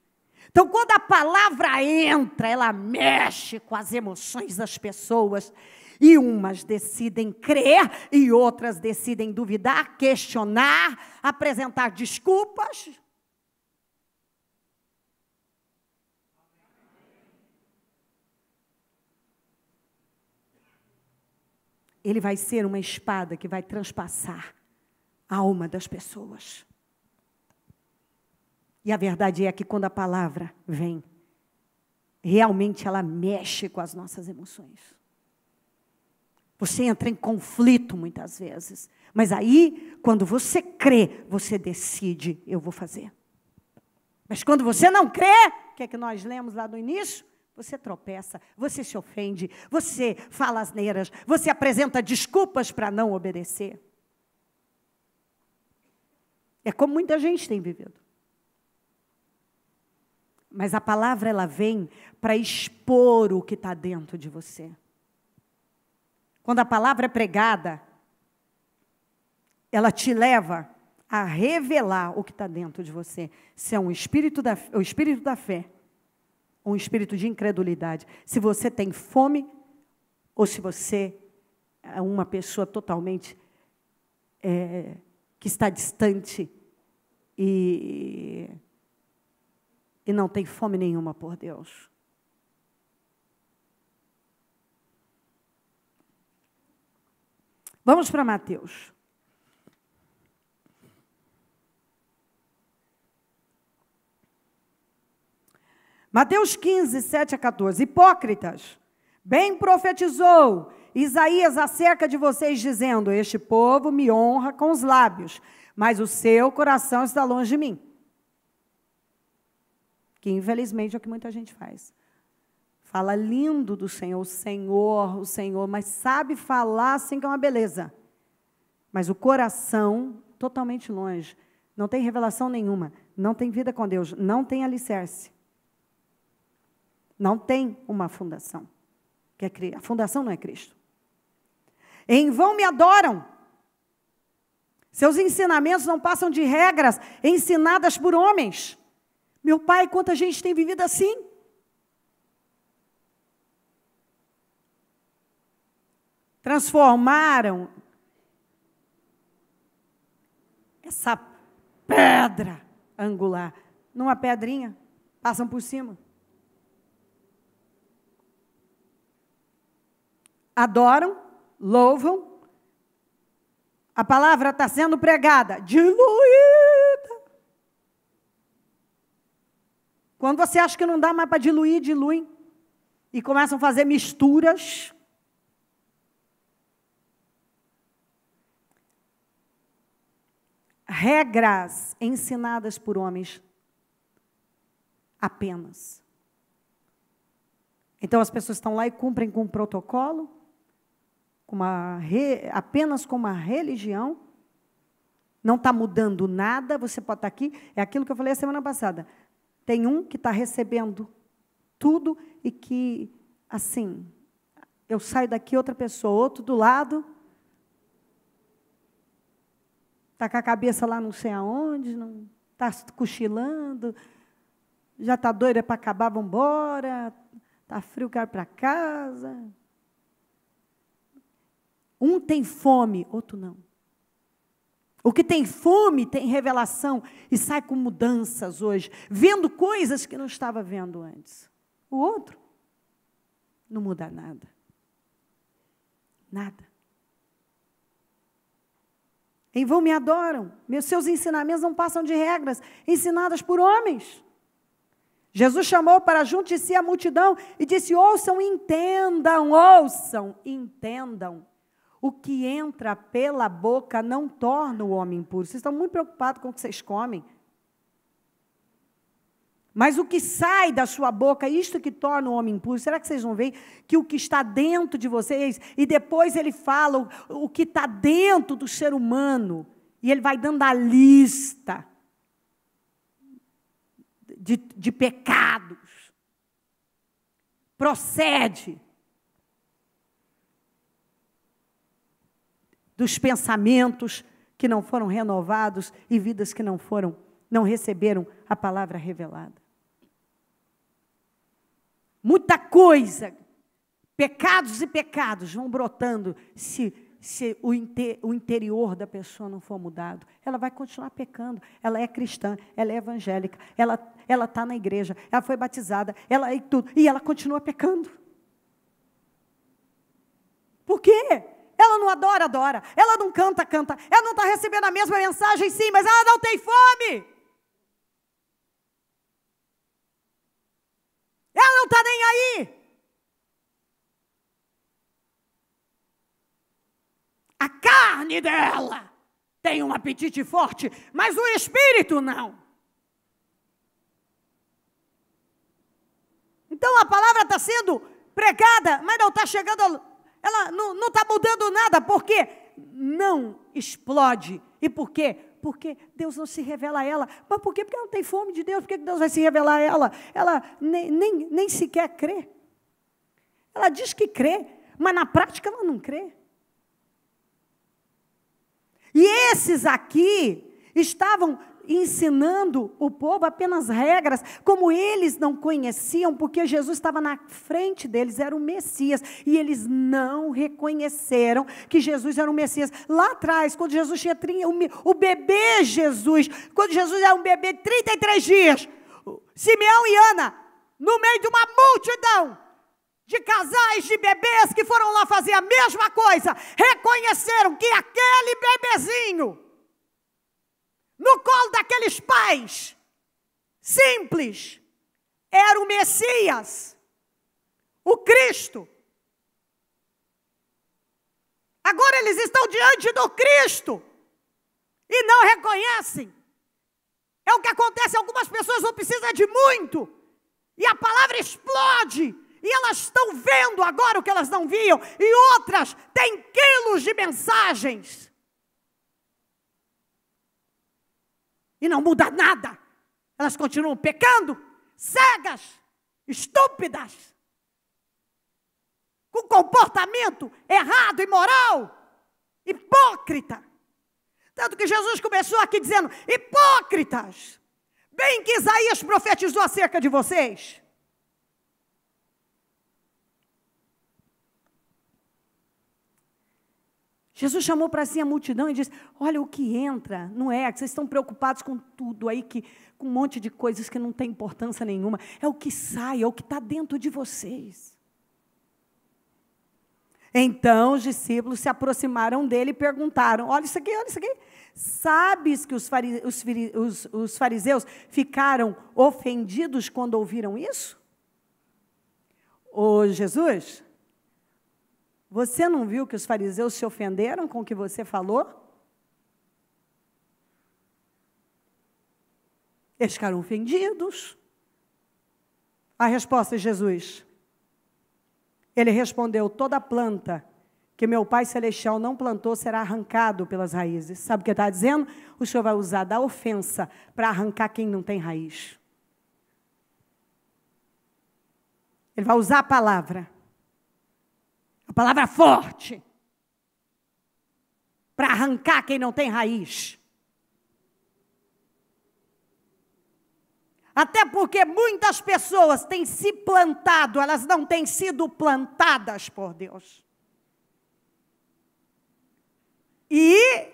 Então, quando a palavra entra, ela mexe com as emoções das pessoas. E umas decidem crer, e outras decidem duvidar, questionar, apresentar desculpas. Ele vai ser uma espada que vai transpassar a alma das pessoas. E a verdade é que quando a palavra vem, realmente ela mexe com as nossas emoções. Você entra em conflito muitas vezes, mas aí, quando você crê, você decide, eu vou fazer. Mas quando você não crê, o que é que nós lemos lá no início? Você tropeça, você se ofende, você fala asneiras, você apresenta desculpas para não obedecer. É como muita gente tem vivido. Mas a palavra, ela vem para expor o que está dentro de você. Quando a palavra é pregada, ela te leva a revelar o que está dentro de você. Se é o espírito da fé, ou um espírito de incredulidade. Se você tem fome, ou se você é uma pessoa totalmente que está distante e não tem fome nenhuma por Deus. Vamos para Mateus. Mateus 15, 7 a 14. Hipócritas, bem profetizou Isaías acerca de vocês, dizendo: este povo me honra com os lábios, mas o seu coração está longe de mim. Que infelizmente é o que muita gente faz. Fala lindo do Senhor, o Senhor, mas sabe falar assim que é uma beleza. Mas o coração totalmente longe, não tem revelação nenhuma, não tem vida com Deus, não tem alicerce. Não tem uma fundação. A fundação não é Cristo. Em vão me adoram. Seus ensinamentos não passam de regras ensinadas por homens. Meu pai, quanta gente tem vivido assim. Transformaram essa pedra angular numa pedrinha, passam por cima. Adoram, louvam, a palavra está sendo pregada, diluída. Quando você acha que não dá mais para diluir, diluem. E começam a fazer misturas. Regras ensinadas por homens apenas. Então as pessoas estão lá e cumprem com um protocolo, apenas com uma religião, não está mudando nada, você pode estar aqui, é aquilo que eu falei a semana passada, tem um que está recebendo tudo e que, assim, eu saio daqui, outra pessoa, outro do lado, está com a cabeça lá não sei aonde, está cochilando, já está doida para acabar, vamos embora, está frio, quero para casa. Um tem fome, outro não. O que tem fome tem revelação e sai com mudanças hoje, vendo coisas que não estava vendo antes. O outro não muda nada. Nada. Em vão me adoram. Seus ensinamentos não passam de regras ensinadas por homens. Jesus chamou para junto de si a multidão e disse: ouçam, entendam. O que entra pela boca não torna o homem impuro. Vocês estão muito preocupados com o que vocês comem. Mas o que sai da sua boca, isto que torna o homem impuro. Será que vocês não veem que o que está dentro de vocês, e depois ele fala o que está dentro do ser humano, e ele vai dando a lista de pecados. Procede dos pensamentos que não foram renovados e vidas que não receberam a palavra revelada. Muita coisa, pecados e pecados vão brotando se o interior da pessoa não for mudado. Ela vai continuar pecando. Ela é cristã, ela é evangélica, ela está na igreja, ela foi batizada, ela é tudo, e ela continua pecando. Por quê? Ela não adora, ela não canta, ela não está recebendo a mesma mensagem, sim, mas ela não tem fome. Ela não está nem aí. A carne dela tem um apetite forte, mas o espírito não. Então a palavra está sendo pregada, mas não está chegando, ela não está mudando nada, porque não explode. E por quê? Porque Deus não se revela a ela. Mas por quê? Porque ela não tem fome de Deus. Por que Deus vai se revelar a ela? Ela nem sequer crê. Ela diz que crê, mas na prática ela não crê. E esses aqui estavam ensinando o povo apenas regras, como eles não conheciam, porque Jesus estava na frente deles, era o Messias, e eles não reconheceram que Jesus era o Messias. Lá atrás, quando Jesus tinha o bebê Jesus, quando Jesus era um bebê de 33 dias, Simeão e Ana, no meio de uma multidão de casais, de bebês que foram lá fazer a mesma coisa, reconheceram que aquele bebezinho no colo daqueles pais simples era o Messias, o Cristo. Agora eles estão diante do Cristo e não reconhecem. É o que acontece, algumas pessoas não precisam de muito, e a palavra explode, e elas estão vendo agora o que elas não viam, e outras têm quilos de mensagens, e não muda nada, elas continuam pecando, cegas, estúpidas, com comportamento errado, imoral, hipócrita. Tanto que Jesus começou aqui dizendo, hipócritas, bem que Isaías profetizou acerca de vocês. Jesus chamou para si a multidão e disse, olha o que entra, não é, que vocês estão preocupados com tudo aí, com um monte de coisas que não tem importância nenhuma, é o que sai, é o que está dentro de vocês. Então os discípulos se aproximaram dele e perguntaram, olha isso aqui, sabes que os fariseus ficaram ofendidos quando ouviram isso? Ô Jesus, você não viu que os fariseus se ofenderam com o que você falou? Eles ficaram ofendidos. A resposta de Jesus, ele respondeu, toda planta que meu Pai Celestial não plantou será arrancado pelas raízes. Sabe o que ele está dizendo? O Senhor vai usar da ofensa para arrancar quem não tem raiz. Ele vai usar a palavra forte, para arrancar quem não tem raiz. Até porque muitas pessoas têm se plantado, elas não têm sido plantadas por Deus. E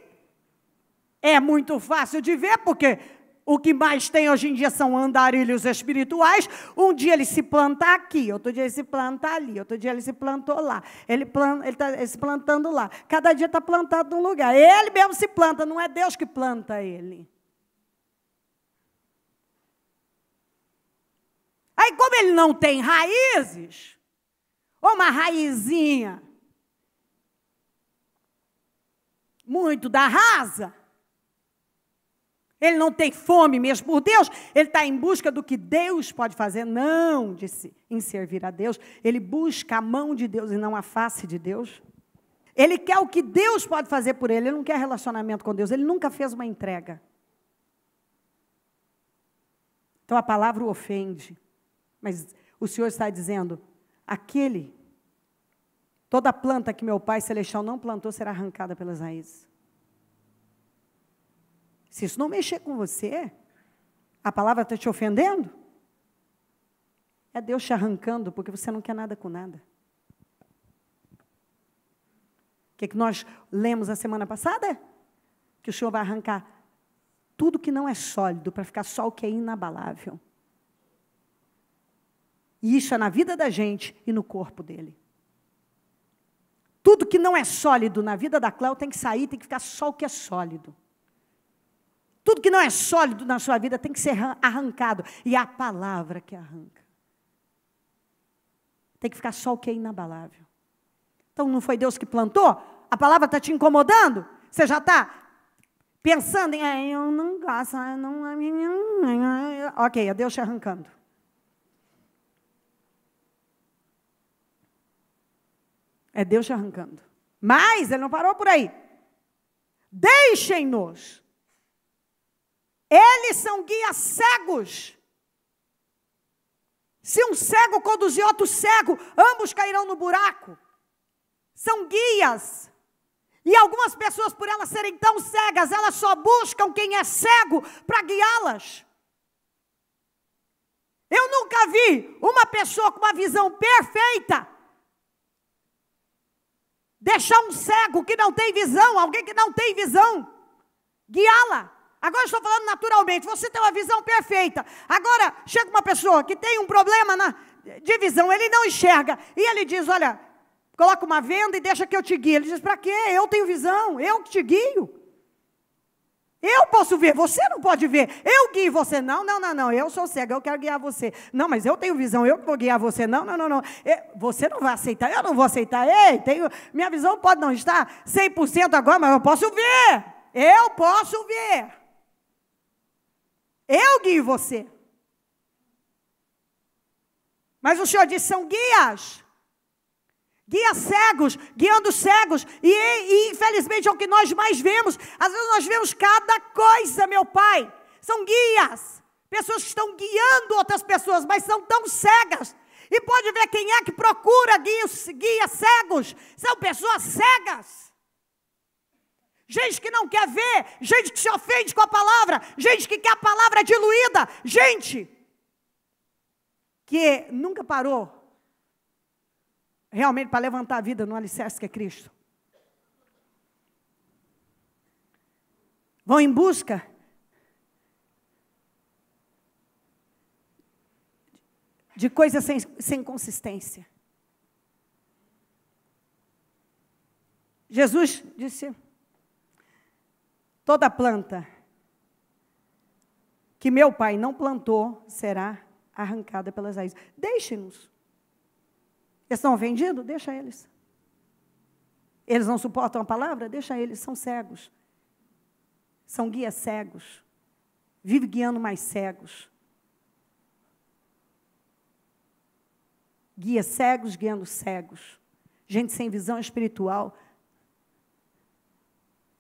é muito fácil de ver, porque o que mais tem hoje em dia são andarilhos espirituais. Um dia ele se planta aqui, outro dia ele se planta ali, outro dia ele se plantou lá. Ele está se plantando lá. Cada dia está plantado num lugar. Ele mesmo se planta, não é Deus que planta ele. Aí, como ele não tem raízes, ou uma raizinha muito da rasa, ele não tem fome mesmo por Deus, ele está em busca do que Deus pode fazer, não em servir a Deus, ele busca a mão de Deus e não a face de Deus. Ele quer o que Deus pode fazer por ele, ele não quer relacionamento com Deus, ele nunca fez uma entrega. Então a palavra o ofende. Mas o Senhor está dizendo, toda planta que meu Pai Celestial não plantou será arrancada pelas raízes. Se isso não mexer com você, a palavra está te ofendendo, é Deus te arrancando, porque você não quer nada com nada. O que nós lemos a semana passada? Que o Senhor vai arrancar tudo que não é sólido, para ficar só o que é inabalável. E isso é na vida da gente e no corpo dele. Tudo que não é sólido na vida da Cléo tem que sair, tem que ficar só o que é sólido. Tudo que não é sólido na sua vida tem que ser arrancado. E é a palavra que arranca. Tem que ficar só o que é inabalável. Então não foi Deus que plantou? A palavra está te incomodando? Você já está pensando em, eu não gosto, ok, é Deus te arrancando. É Deus te arrancando. Mas ele não parou por aí. Deixem-nos. Eles são guias cegos. Se um cego conduzir outro cego, ambos cairão no buraco. São guias. E algumas pessoas, por elas serem tão cegas, elas só buscam quem é cego para guiá-las. Eu nunca vi uma pessoa com uma visão perfeita deixar um cego que não tem visão, alguém que não tem visão, guiá-la. Agora eu estou falando naturalmente, você tem uma visão perfeita. Agora chega uma pessoa que tem um problema de visão, ele não enxerga, e ele diz, olha, coloca uma venda e deixa que eu te guie. Ele diz, para quê? Eu tenho visão, eu que te guio. Eu posso ver, você não pode ver. Eu guio você. Não. Eu sou cego, eu quero guiar você. Não, mas eu tenho visão, eu vou guiar você. Não. Você não vai aceitar, eu não vou aceitar. Ei, minha visão pode não estar 100% agora, mas eu posso ver. Eu posso ver. Eu guio você. Mas o Senhor disse, são guias. Guias cegos, guiando cegos. E infelizmente é o que nós mais vemos. Às vezes nós vemos cada coisa, meu Pai. São guias. Pessoas que estão guiando outras pessoas, mas são tão cegas. E pode ver quem é que procura guias cegos. São pessoas cegas. Gente que não quer ver, gente que se ofende com a palavra, gente que quer a palavra diluída, gente que nunca parou realmente para levantar a vida no alicerce que é Cristo. Vão em busca de coisas sem consistência. Jesus disse, toda planta que meu Pai não plantou será arrancada pelas raízes. Deixe-nos. Eles estão ofendidos? Deixa eles. Eles não suportam a palavra? Deixa eles, são cegos. São guias cegos. Vive guiando mais cegos. Guias cegos guiando cegos. Gente sem visão espiritual,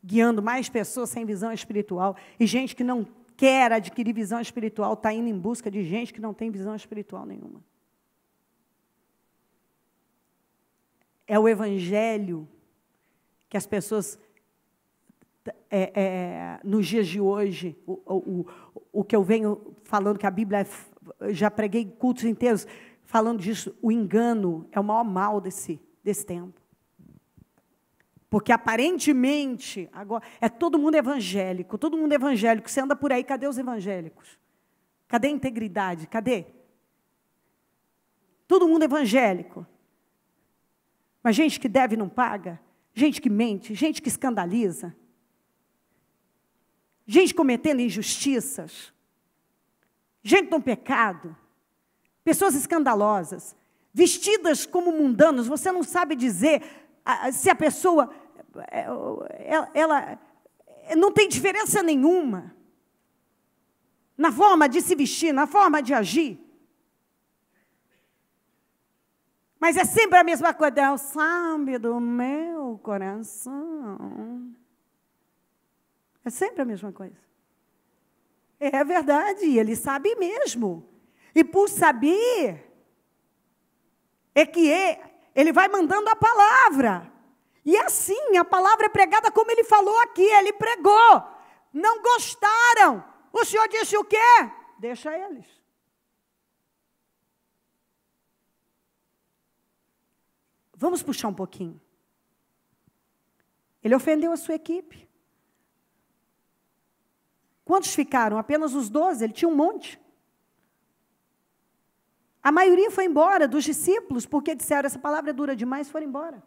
guiando mais pessoas sem visão espiritual. E gente que não quer adquirir visão espiritual, está indo em busca de gente que não tem visão espiritual nenhuma. É o evangelho que as pessoas, nos dias de hoje, o que eu venho falando, que a Bíblia, já preguei cultos inteiros, falando disso, o engano é o maior mal desse tempo. Porque aparentemente, agora, todo mundo evangélico, você anda por aí, cadê os evangélicos? Cadê a integridade? Cadê? Todo mundo evangélico. Mas gente que deve não paga, gente que mente, gente que escandaliza, gente cometendo injustiças, gente no pecado, pessoas escandalosas, vestidas como mundanos, você não sabe dizer se a pessoa, ela não tem diferença nenhuma na forma de se vestir, na forma de agir. Mas é sempre a mesma coisa. Deus sabe do meu coração. É sempre a mesma coisa. É verdade, ele sabe mesmo. E por saber, é que ele vai mandando a palavra. E assim, a palavra é pregada como ele falou aqui, ele pregou. Não gostaram. O Senhor disse o quê? Deixa eles. Vamos puxar um pouquinho. Ele ofendeu a sua equipe. Quantos ficaram? Apenas os 12, ele tinha um monte. A maioria foi embora dos discípulos, porque disseram, essa palavra é dura demais, foram embora.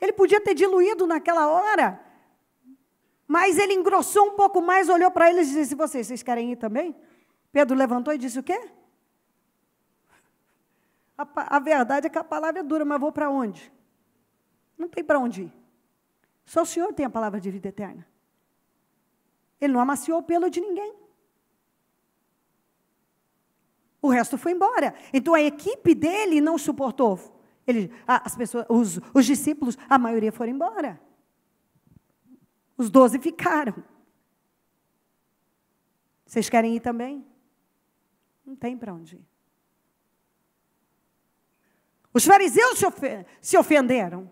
Ele podia ter diluído naquela hora, mas ele engrossou um pouco mais, olhou para eles e disse, vocês querem ir também? Pedro levantou e disse o quê? A verdade é que a palavra é dura, mas vou para onde? Não tem para onde ir. Só o Senhor tem a palavra de vida eterna. Ele não amaciou o pelo de ninguém. O resto foi embora. Então a equipe dele não suportou. As pessoas, os discípulos, a maioria foram embora. Os 12 ficaram. Vocês querem ir também? Não tem para onde ir. Os fariseus se ofenderam.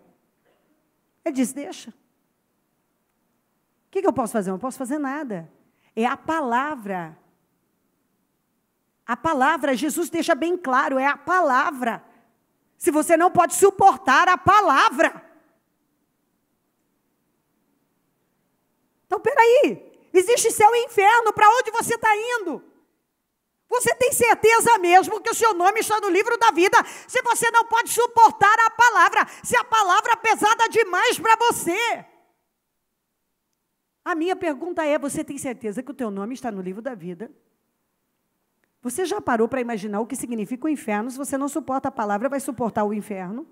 Ele disse, deixa. O que eu posso fazer? Eu não posso fazer nada. É a palavra. A palavra, Jesus deixa bem claro, é a palavra. Se você não pode suportar a palavra. Então, peraí. Existe céu e inferno, para onde você está indo? Você tem certeza mesmo que o seu nome está no livro da vida, se você não pode suportar a palavra, se a palavra é pesada demais para você? A minha pergunta é, você tem certeza que o teu nome está no livro da vida? Você já parou para imaginar o que significa o inferno? Se você não suporta a palavra, vai suportar o inferno?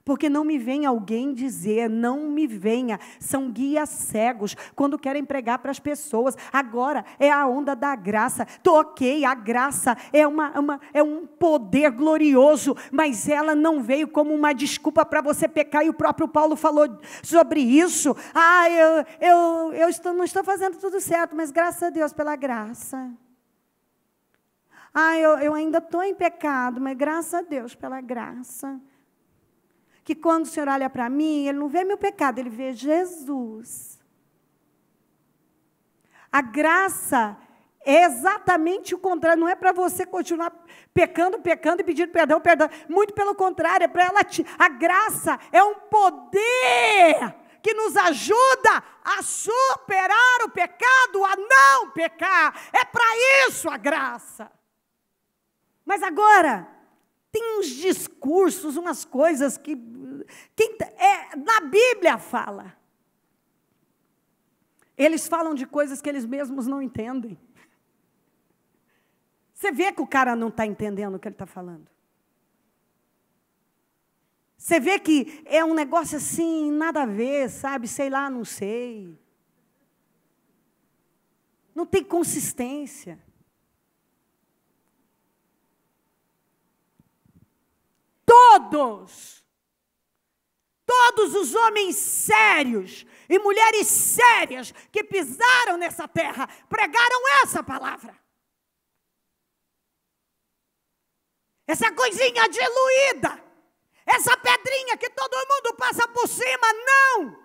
Porque não me vem alguém dizer, não me venha, são guias cegos, quando querem pregar para as pessoas. Agora é a onda da graça. Ok, a graça é um poder glorioso, mas ela não veio como uma desculpa para você pecar, e o próprio Paulo falou sobre isso. Não estou fazendo tudo certo, mas graças a Deus pela graça. Eu ainda estou em pecado, mas graças a Deus pela graça. Que quando o Senhor olha para mim, Ele não vê meu pecado, Ele vê Jesus. A graça é exatamente o contrário, não é para você continuar pecando e pedindo perdão. Muito pelo contrário, é para ela a graça é um poder que nos ajuda a superar o pecado, a não pecar. É para isso a graça. Mas agora, tem uns discursos, umas coisas que na Bíblia fala. Eles falam de coisas que eles mesmos não entendem. Você vê que o cara não está entendendo o que ele está falando. Você vê que é um negócio assim, nada a ver, sabe? Sei lá, não sei. Não tem consistência. Todos os homens sérios e mulheres sérias que pisaram nessa terra pregaram essa palavra. Essa coisinha diluída, essa pedrinha que todo mundo passa por cima, não.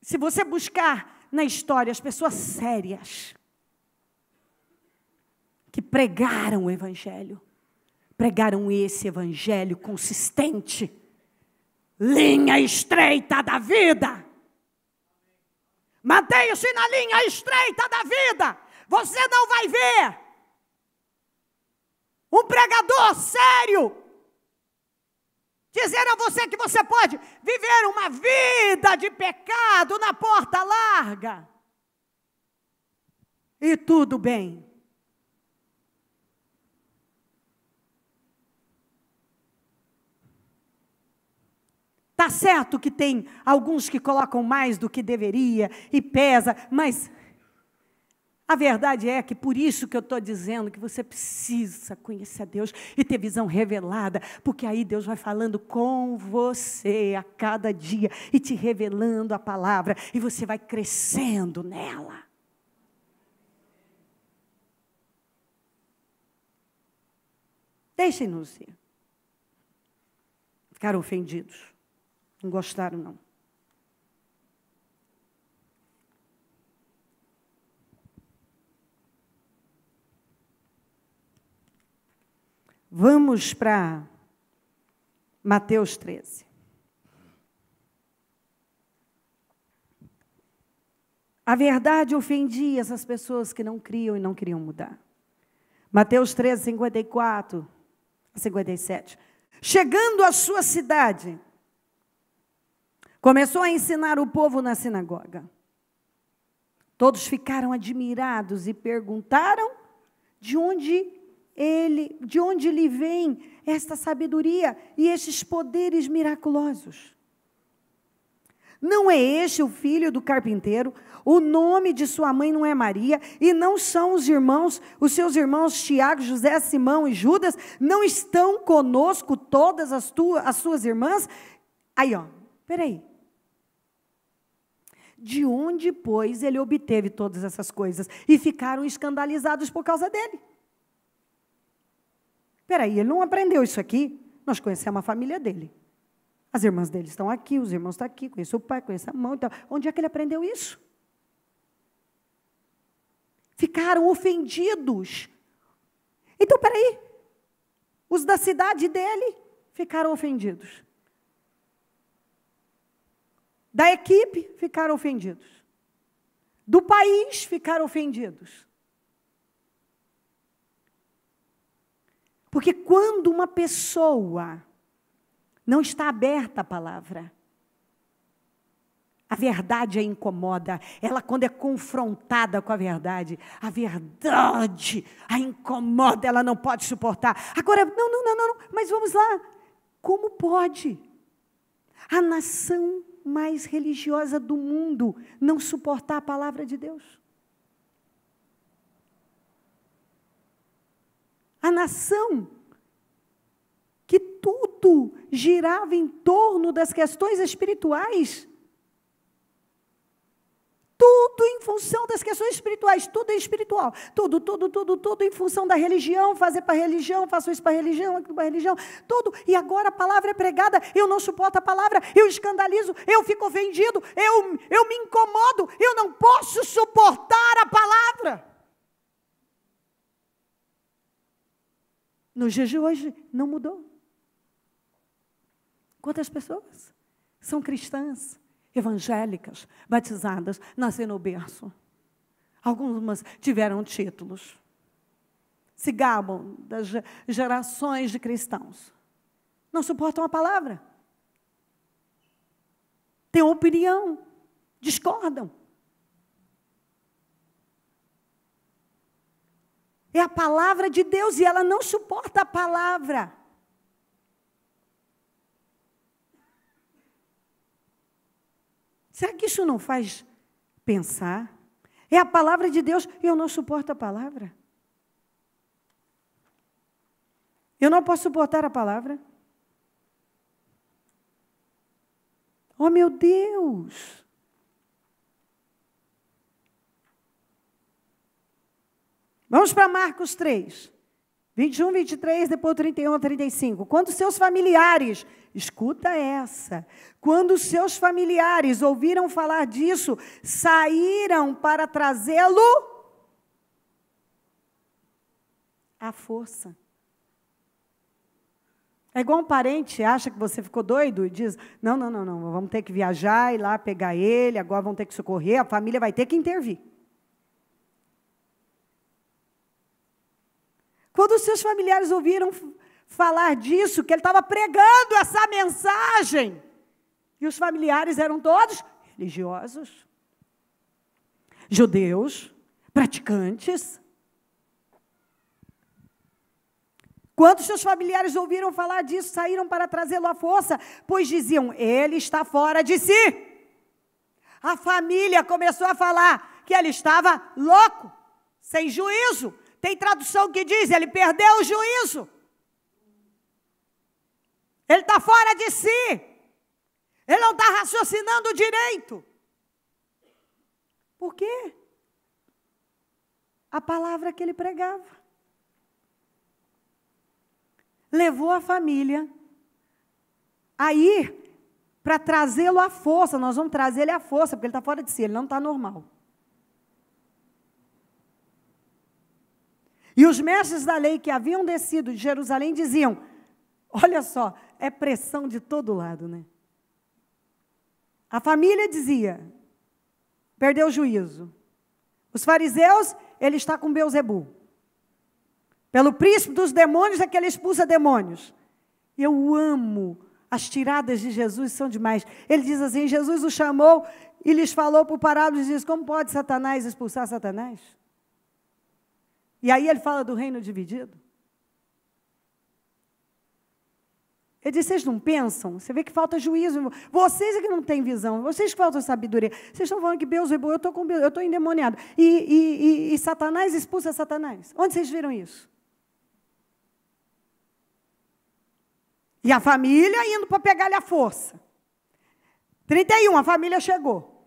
Se você buscar na história as pessoas sérias que pregaram o evangelho, pregaram esse evangelho consistente, linha estreita da vida. Mantenha-se na linha estreita da vida. Você não vai ver um pregador sério dizer a você que você pode viver uma vida de pecado na porta larga e tudo bem. Está certo que tem alguns que colocam mais do que deveria e pesa, mas a verdade é que por isso que eu estou dizendo que você precisa conhecer a Deus e ter visão revelada, porque aí Deus vai falando com você a cada dia e te revelando a palavra e você vai crescendo nela. Deixem-nos ir. Ficaram ofendidos. Não gostaram, não. Vamos para Mateus 13. A verdade ofendia essas pessoas que não criam e não queriam mudar. Mateus 13, 54 a 57. Chegando à sua cidade, começou a ensinar o povo na sinagoga. Todos ficaram admirados e perguntaram de onde lhe vem esta sabedoria e estes poderes miraculosos. Não é este o filho do carpinteiro? O nome de sua mãe não é Maria? E não são os seus irmãos Tiago, José, Simão e Judas? Não estão conosco todas as suas irmãs? Aí, peraí. De onde, pois, ele obteve todas essas coisas? E ficaram escandalizados por causa dele. Espera aí, ele não aprendeu isso aqui? Nós conhecemos a família dele. As irmãs dele estão aqui, os irmãos estão aqui, conheço o pai, conheço a mãe. Então, onde é que ele aprendeu isso? Ficaram ofendidos. Então, espera aí. Os da cidade dele ficaram ofendidos. Da equipe ficaram ofendidos. Do país ficaram ofendidos. Porque quando uma pessoa não está aberta a palavra. A verdade a incomoda. Ela, quando é confrontada com a verdade a incomoda, ela não pode suportar. Agora, não, mas vamos lá. Como pode? A nação mais religiosa do mundo não suportar a palavra de Deus? A nação que tudo girava em torno das questões espirituais. Tudo em função das questões espirituais, tudo é espiritual, tudo em função da religião, fazer para a religião, faço isso para a religião, aquilo para a religião, tudo, e agora a palavra é pregada, eu não suporto a palavra, eu escandalizo, eu fico ofendido, eu me incomodo, eu não posso suportar a palavra. Nos dias de hoje, não mudou. Quantas pessoas são cristãs, evangélicas, batizadas, nasceram no berço. Algumas tiveram títulos. Se gabam das gerações de cristãos. Não suportam a palavra. Têm opinião. Discordam. É a palavra de Deus e ela não suporta a palavra. Será que isso não faz pensar? É a palavra de Deus e eu não suporto a palavra. Eu não posso suportar a palavra. Oh, meu Deus! Vamos para Marcos 3, 21, 23, depois 31, 35. Quando seus familiares, escuta essa, quando seus familiares ouviram falar disso, saíram para trazê-lo à força. É igual um parente acha que você ficou doido e diz, não, vamos ter que viajar, ir lá pegar ele, agora vamos ter que socorrer, a família vai ter que intervir. Quando os seus familiares ouviram falar disso, que ele estava pregando essa mensagem, e os familiares eram todos religiosos, judeus, praticantes. Quando seus familiares ouviram falar disso, saíram para trazê-lo à força, pois diziam, ele está fora de si. A família começou a falar que ele estava louco, sem juízo. Tem tradução que diz, ele perdeu o juízo. Ele está fora de si. Ele não está raciocinando direito. Por quê? A palavra que ele pregava levou a família a ir para trazê-lo à força. Nós vamos trazer ele à força, porque ele está fora de si, ele não está normal. E os mestres da lei que haviam descido de Jerusalém diziam, olha só, é pressão de todo lado, né? A família dizia, perdeu o juízo. Os fariseus, ele está com Beelzebu. Pelo príncipe dos demônios é que ele expulsa demônios. Eu amo, as tiradas de Jesus são demais. Ele diz assim, Jesus o chamou e lhes falou por parábolas, diz, como pode Satanás expulsar Satanás? E aí ele fala do reino dividido. Ele diz, vocês não pensam? Você vê que falta juízo. Vocês é que não têm visão. Vocês que faltam sabedoria. Vocês estão falando que Beelzebu, eu estou endemoniado. E Satanás expulsa Satanás. Onde vocês viram isso? E a família indo para pegar-lhe a força. 31, a família chegou.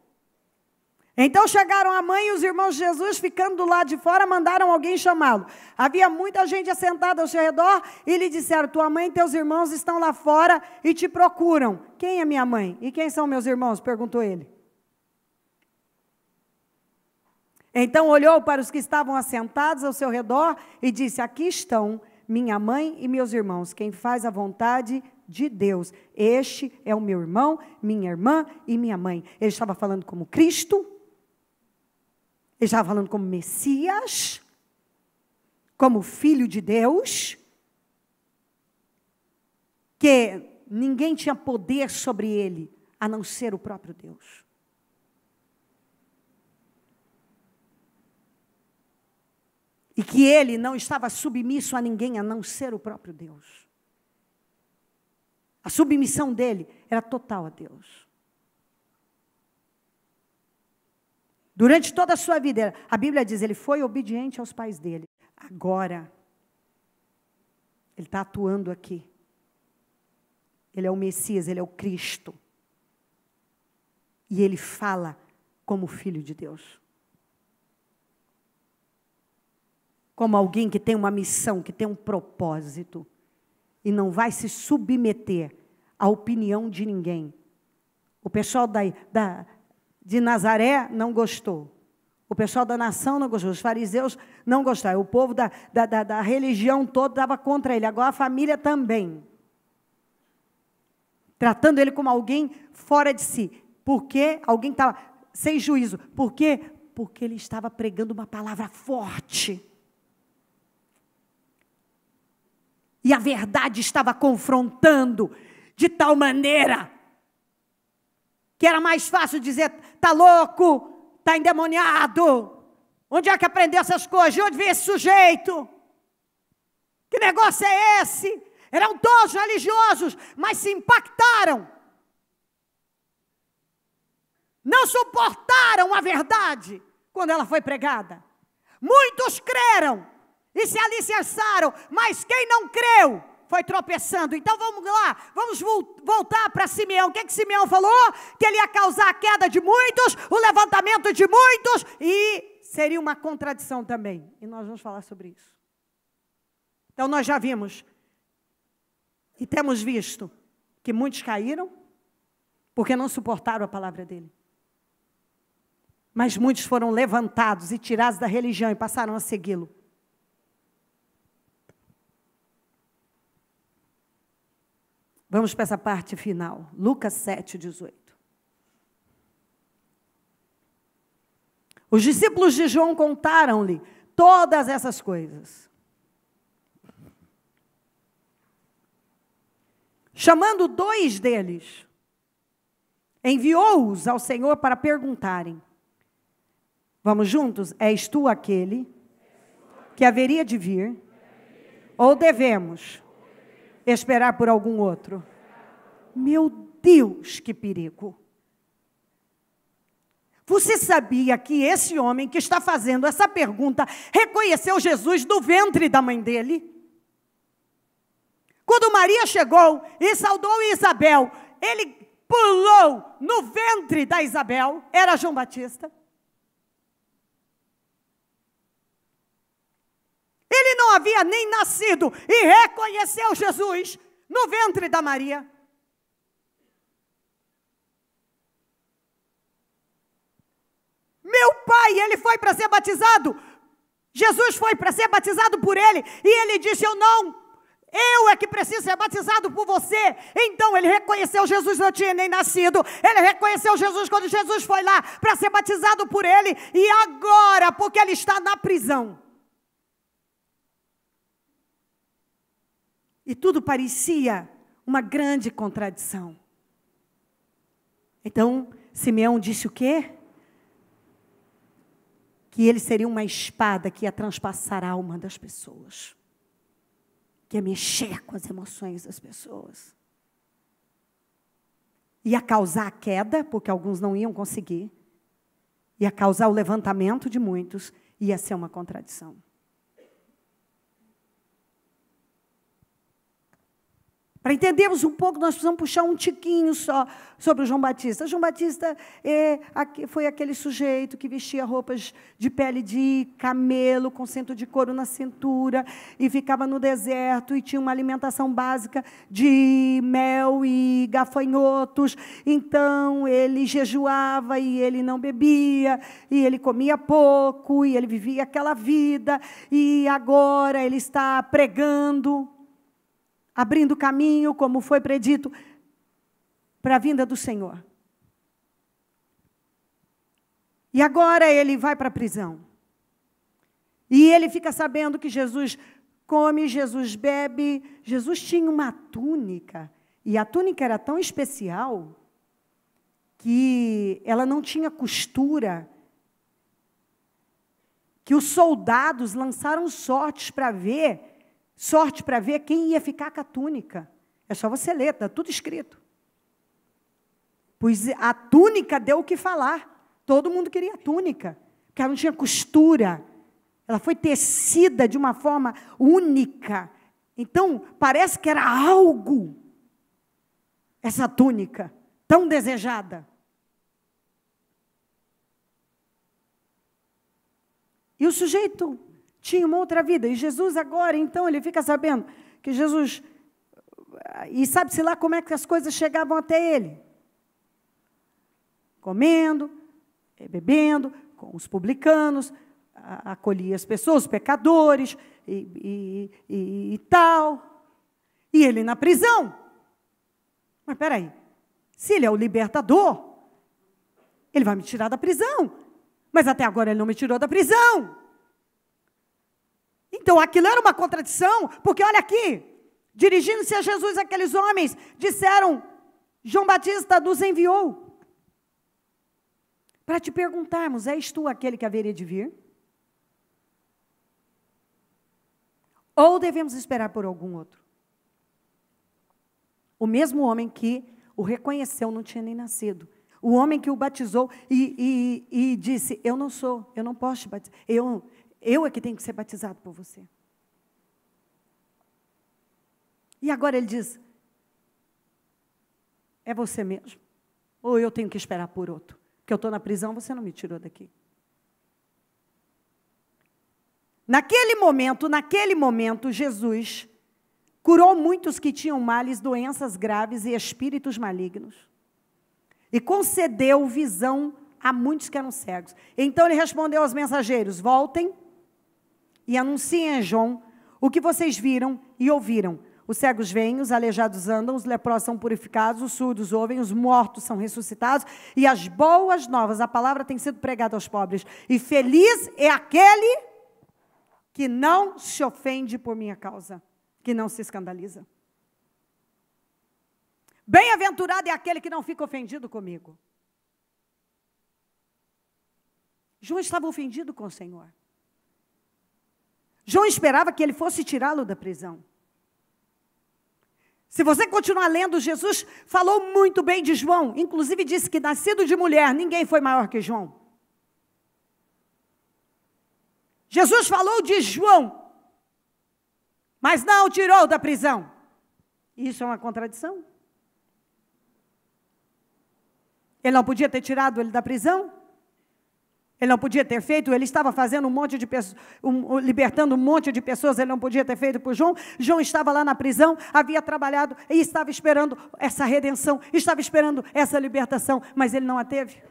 Então chegaram a mãe e os irmãos de Jesus, ficando do lado de fora, mandaram alguém chamá-lo. Havia muita gente assentada ao seu redor e lhe disseram, tua mãe e teus irmãos estão lá fora e te procuram. Quem é minha mãe? E quem são meus irmãos? Perguntou ele. Então olhou para os que estavam assentados ao seu redor e disse, aqui estão minha mãe e meus irmãos, quem faz a vontade de Deus. Este é o meu irmão, minha irmã e minha mãe. Ele estava falando como Cristo. Ele estava falando como Messias, como Filho de Deus, que ninguém tinha poder sobre ele, a não ser o próprio Deus. E que ele não estava submisso a ninguém, a não ser o próprio Deus. A submissão dele era total a Deus. Durante toda a sua vida, a Bíblia diz, ele foi obediente aos pais dele. Agora, ele está atuando aqui. Ele é o Messias, ele é o Cristo. E ele fala como filho de Deus. Como alguém que tem uma missão, que tem um propósito. E não vai se submeter à opinião de ninguém. O pessoal de Nazaré não gostou. O pessoal da nação não gostou. Os fariseus não gostaram. O povo da religião toda estava contra ele. Agora a família também. Tratando ele como alguém fora de si. Porque alguém estava sem juízo. Por quê? Porque ele estava pregando uma palavra forte. E a verdade estava confrontando de tal maneira que era mais fácil dizer, está louco, está endemoniado. Onde é que aprendeu essas coisas? De onde veio esse sujeito? Que negócio é esse? Eram todos religiosos, mas se impactaram. Não suportaram a verdade quando ela foi pregada. Muitos creram e se alicerçaram, mas quem não creu foi tropeçando. Então vamos lá, vamos voltar para Simeão. O que Simeão falou? Que ele ia causar a queda de muitos, o levantamento de muitos, e seria uma contradição também. E nós vamos falar sobre isso. Então nós já vimos, e temos visto, que muitos caíram, porque não suportaram a palavra dele. Mas muitos foram levantados e tirados da religião e passaram a segui-lo. Vamos para essa parte final. Lucas 7:18. Os discípulos de João contaram-lhe todas essas coisas. Chamando 2 deles, enviou-os ao Senhor para perguntarem. Vamos juntos? És tu aquele que haveria de vir? Ou devemos esperar por algum outro? Meu Deus, que perigo! Você sabia que esse homem que está fazendo essa pergunta reconheceu Jesus do ventre da mãe dele? Quando Maria chegou e saudou Isabel, ele pulou no ventre da Isabel, era João Batista. Ele não havia nem nascido e reconheceu Jesus no ventre da Maria. Meu pai, ele foi para ser batizado. Jesus foi para ser batizado por ele. E ele disse, eu é que preciso ser batizado por você. Então ele reconheceu Jesus, não tinha nem nascido. Ele reconheceu Jesus quando Jesus foi lá para ser batizado por ele. E agora, porque ele está na prisão. E tudo parecia uma grande contradição. Então, Simeão disse o quê? Que ele seria uma espada que ia transpassar a alma das pessoas. Que ia mexer com as emoções das pessoas. Ia causar a queda, porque alguns não iam conseguir. Ia causar o levantamento de muitos. Ia ser uma contradição. Para entendermos um pouco, nós precisamos puxar um tiquinho só sobre o João Batista. João Batista foi aquele sujeito que vestia roupas de pele de camelo, com cinto de couro na cintura, e ficava no deserto, e tinha uma alimentação básica de mel e gafanhotos. Então, ele jejuava e ele não bebia, e ele comia pouco, e ele vivia aquela vida, e agora ele está pregando, abrindo caminho, como foi predito, para a vinda do Senhor. E agora ele vai para a prisão. E ele fica sabendo que Jesus come, Jesus bebe. Jesus tinha uma túnica E a túnica era tão especial que ela não tinha costura, que os soldados lançaram sorte para ver quem ia ficar com a túnica. É só você ler, está tudo escrito. Pois a túnica deu o que falar. Todo mundo queria a túnica, porque ela não tinha costura. Ela foi tecida de uma forma única. Então, parece que era algo, essa túnica, tão desejada. E o sujeito tinha uma outra vida. E Jesus agora, então, ele fica sabendo que Jesus... E sabe-se lá como é que as coisas chegavam até ele. Comendo, bebendo, com os publicanos, acolhia as pessoas, os pecadores, e tal. E ele na prisão. Mas, espera aí, se ele é o libertador, ele vai me tirar da prisão. Mas até agora ele não me tirou da prisão. Então, aquilo era uma contradição, porque olha aqui, dirigindo-se a Jesus, aqueles homens disseram, João Batista nos enviou para te perguntarmos, és tu aquele que haveria de vir? Ou devemos esperar por algum outro? O mesmo homem que o reconheceu não tinha nem nascido. O homem que o batizou e disse, eu não sou, eu não posso te batizar, eu é que tenho que ser batizado por você. E agora ele diz, é você mesmo? Ou eu tenho que esperar por outro? Porque eu estou na prisão, você não me tirou daqui. Naquele momento, Jesus curou muitos que tinham males, doenças graves e espíritos malignos. E concedeu visão a muitos que eram cegos. Então ele respondeu aos mensageiros, voltem e anunciem a João o que vocês viram e ouviram. Os cegos veem, os aleijados andam, os leprosos são purificados, os surdos ouvem, os mortos são ressuscitados, e as boas novas, a palavra tem sido pregada aos pobres. E feliz é aquele que não se ofende por minha causa, que não se escandaliza. Bem-aventurado é aquele que não fica ofendido comigo. João estava ofendido com o Senhor. João esperava que ele fosse tirá-lo da prisão. Se você continuar lendo, Jesus falou muito bem de João, inclusive disse que nascido de mulher, ninguém foi maior que João. Jesus falou de João, mas não o tirou da prisão. Isso é uma contradição. Ele não podia ter tirado ele da prisão? Ele não podia ter feito, ele estava fazendo um monte de pessoas, libertando um monte de pessoas, ele não podia ter feito por João. João estava lá na prisão, havia trabalhado e estava esperando essa redenção, estava esperando essa libertação, mas ele não a teve.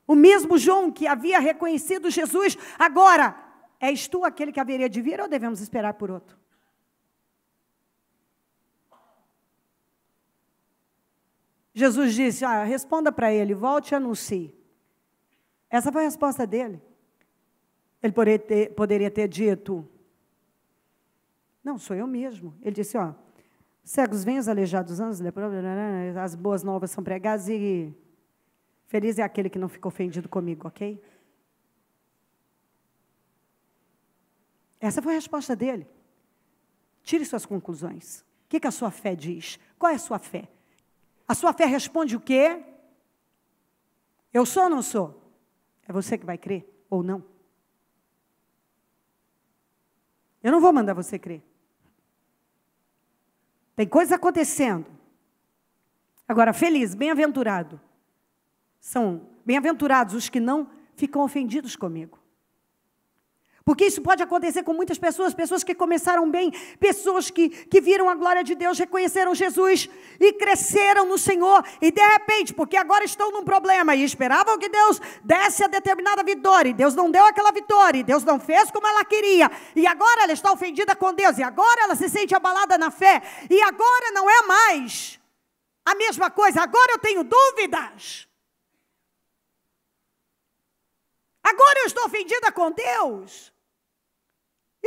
O mesmo João que havia reconhecido Jesus, agora, és tu aquele que haveria de vir ou devemos esperar por outro? Jesus disse, responda para ele, volte e anuncie. Essa foi a resposta dele. Ele poderia ter dito, não, sou eu mesmo. Ele disse, cegos vêm, os aleijados andam, as boas novas são pregadas e feliz é aquele que não ficou ofendido comigo, ok? Essa foi a resposta dele. Tire suas conclusões. O que a sua fé diz? Qual é a sua fé? A sua fé responde o quê? Eu sou ou não sou? É você que vai crer ou não? Eu não vou mandar você crer. Tem coisa acontecendo. Agora, feliz, bem-aventurado. São bem-aventurados os que não ficam ofendidos comigo. Porque isso pode acontecer com muitas pessoas, pessoas que começaram bem, pessoas que viram a glória de Deus, reconheceram Jesus e cresceram no Senhor. E de repente, porque agora estão num problema e esperavam que Deus desse a determinada vitória, e Deus não deu aquela vitória, e Deus não fez como ela queria. E agora ela está ofendida com Deus, e agora ela se sente abalada na fé. E agora não é mais a mesma coisa, agora eu tenho dúvidas. Agora eu estou ofendida com Deus.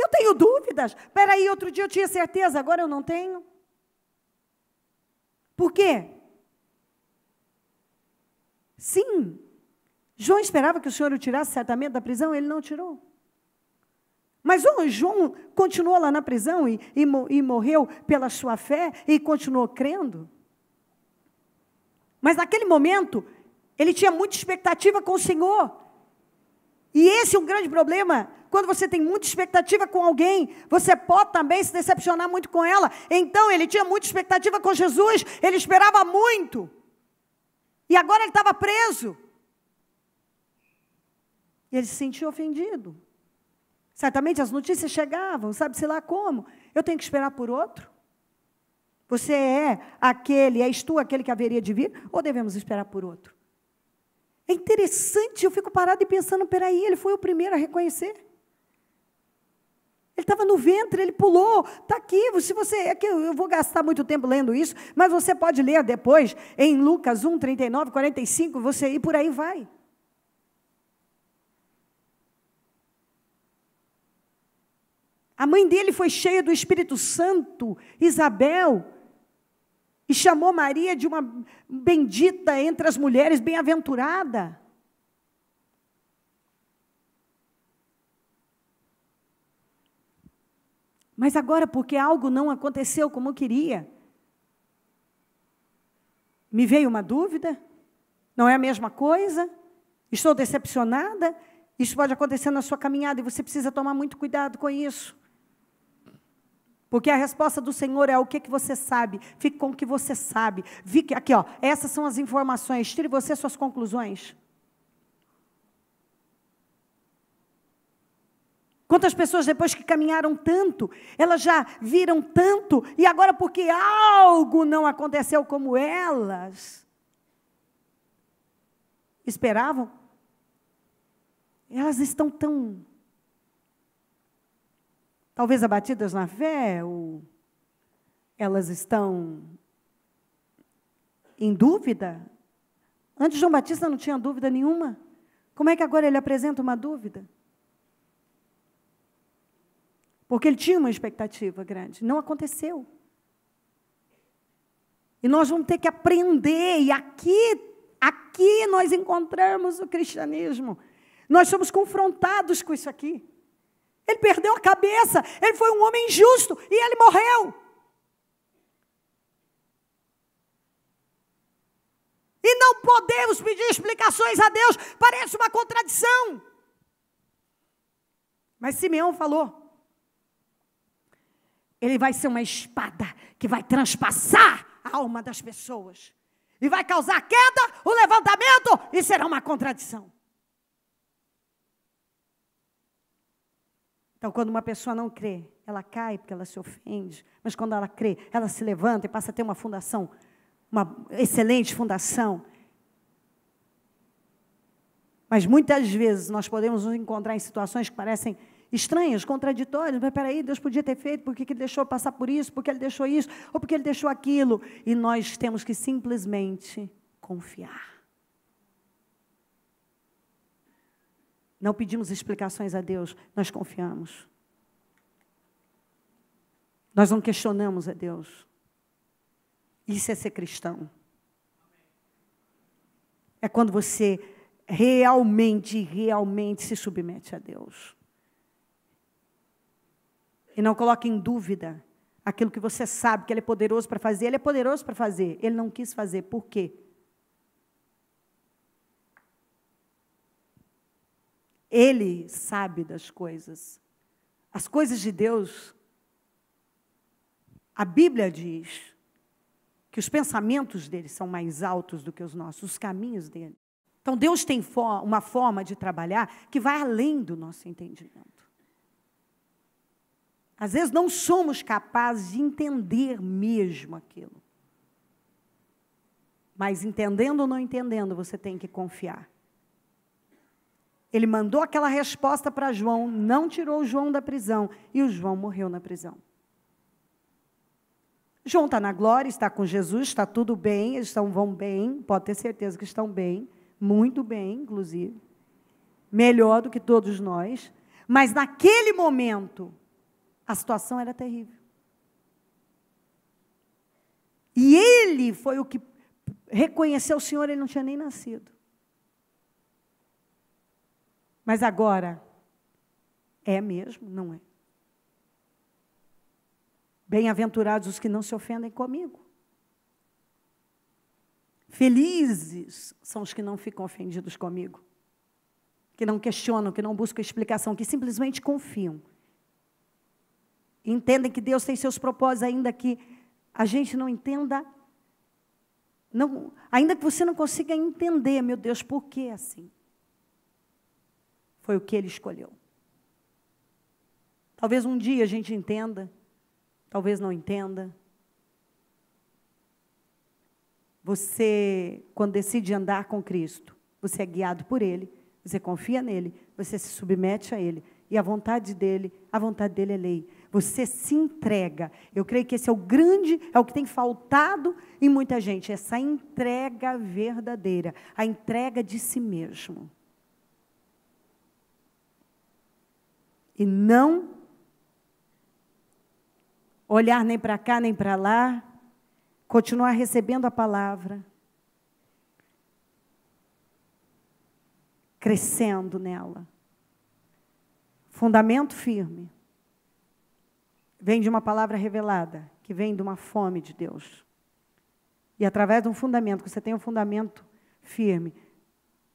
Eu tenho dúvidas. Espera aí, outro dia eu tinha certeza, agora eu não tenho. Por quê? Sim, João esperava que o Senhor o tirasse certamente da prisão, ele não o tirou. Mas João continuou lá na prisão e morreu pela sua fé e continuou crendo. Mas naquele momento, ele tinha muita expectativa com o Senhor. E esse é um grande problema. Quando você tem muita expectativa com alguém, você pode também se decepcionar muito com ela. Então, ele tinha muita expectativa com Jesus, ele esperava muito. E agora ele estava preso. E ele se sentiu ofendido. Certamente as notícias chegavam, sabe-se lá como. Eu tenho que esperar por outro? Você és tu aquele que haveria de vir? Ou devemos esperar por outro? É interessante, eu fico parado e pensando, peraí, ele foi o primeiro a reconhecer. Ele estava no ventre, ele pulou, está aqui, eu vou gastar muito tempo lendo isso, mas você pode ler depois, em Lucas 1, 39, 45, e por aí vai. A mãe dele foi cheia do Espírito Santo, Isabel, e chamou Maria de uma bendita entre as mulheres, bem-aventurada. Mas agora, porque algo não aconteceu como eu queria, me veio uma dúvida, não é a mesma coisa, estou decepcionada, isso pode acontecer na sua caminhada e você precisa tomar muito cuidado com isso. Porque a resposta do Senhor é o que você sabe, fique com o que você sabe. Aqui, essas são as informações, tire você suas conclusões. Quantas pessoas depois que caminharam tanto, elas já viram tanto, e agora porque algo não aconteceu como elas esperavam, elas estão tão, talvez abatidas na fé, ou elas estão em dúvida. Antes João Batista não tinha dúvida nenhuma. Como é que agora ele apresenta uma dúvida? Porque ele tinha uma expectativa grande. Não aconteceu. E nós vamos ter que aprender. E aqui nós encontramos o cristianismo. Nós somos confrontados com isso aqui. Ele perdeu a cabeça. Ele foi um homem injusto. E ele morreu. E não podemos pedir explicações a Deus. Parece uma contradição. Mas Simeão falou. Ele vai ser uma espada que vai transpassar a alma das pessoas. E vai causar a queda, o levantamento, e será uma contradição. Então, quando uma pessoa não crê, ela cai porque ela se ofende. Mas quando ela crê, ela se levanta e passa a ter uma fundação, uma excelente fundação. Mas muitas vezes nós podemos nos encontrar em situações que parecem estranhas, contraditórias. Mas peraí, Deus podia ter feito, por que ele deixou passar por isso, por que ele deixou isso, ou por que ele deixou aquilo. E nós temos que simplesmente confiar. Não pedimos explicações a Deus, nós confiamos. Nós não questionamos a Deus. Isso é ser cristão. É quando você realmente se submete a Deus. E não coloque em dúvida aquilo que você sabe que Ele é poderoso para fazer. Ele é poderoso para fazer. Ele não quis fazer. Por quê? Ele sabe das coisas. As coisas de Deus, a Bíblia diz que os pensamentos dele são mais altos do que os nossos, os caminhos dele. Então, Deus tem uma forma de trabalhar que vai além do nosso entendimento. Às vezes não somos capazes de entender mesmo aquilo. Mas entendendo ou não entendendo, você tem que confiar. Ele mandou aquela resposta para João, não tirou o João da prisão, e o João morreu na prisão. João está na glória, está com Jesus, está tudo bem, eles vão bem, pode ter certeza que estão bem, muito bem, inclusive, melhor do que todos nós, mas naquele momento, A situação era terrível. E ele foi o que reconheceu o Senhor, ele não tinha nem nascido. Mas agora, é mesmo? Não é? Bem-aventurados os que não se ofendem comigo. Felizes são os que não ficam ofendidos comigo. Que não questionam, que não buscam explicação, que simplesmente confiam. Entendem que Deus tem seus propósitos, ainda que a gente não entenda, ainda que você não consiga entender, meu Deus, por que assim? Foi o que Ele escolheu. Talvez um dia a gente entenda, talvez não entenda. Você, quando decide andar com Cristo, você é guiado por Ele, você confia nele, você se submete a Ele. E a vontade dele é lei. Você se entrega. Eu creio que esse é o que tem faltado em muita gente, essa entrega verdadeira, a entrega de si mesmo. E não olhar nem para cá, nem para lá, continuar recebendo a palavra, crescendo nela. Fundamento firme. Vem de uma palavra revelada, que vem de uma fome de Deus. E através de um fundamento, que você tem um fundamento firme,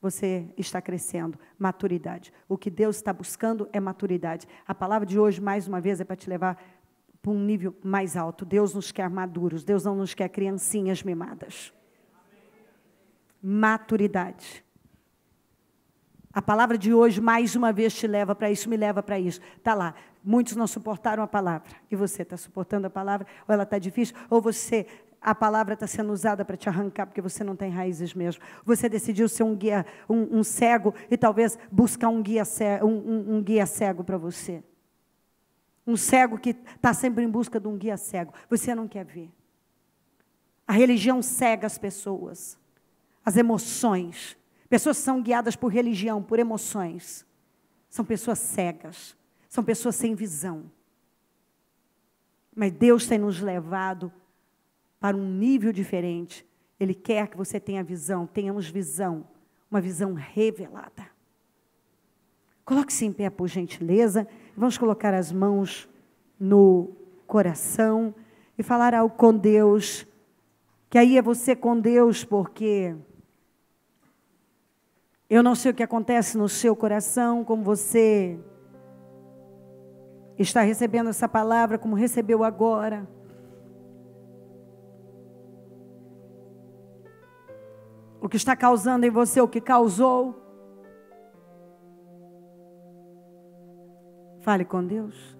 você está crescendo. Maturidade. O que Deus está buscando é maturidade. A palavra de hoje, mais uma vez, é para te levar para um nível mais alto. Deus nos quer maduros. Deus não nos quer criancinhas mimadas. Maturidade. A palavra de hoje, mais uma vez, te leva para isso, me leva para isso. Está lá. Muitos não suportaram a palavra. E você está suportando a palavra? Ou ela está difícil? Ou a palavra está sendo usada para te arrancar, porque você não tem raízes mesmo. Você decidiu ser um guia, um cego, e talvez buscar um guia cego para você. Um cego que está sempre em busca de um guia cego. Você não quer ver. A religião cega as pessoas. As emoções. Pessoas que são guiadas por religião, por emoções. São pessoas cegas. São pessoas sem visão. Mas Deus tem nos levado para um nível diferente. Ele quer que você tenha visão, tenhamos visão. Uma visão revelada. Coloque-se em pé, por gentileza. Vamos colocar as mãos no coração e falar algo com Deus. Que aí é você com Deus, porque eu não sei o que acontece no seu coração, como você está recebendo essa palavra, como recebeu agora. O que está causando em você, o que causou. Fale com Deus.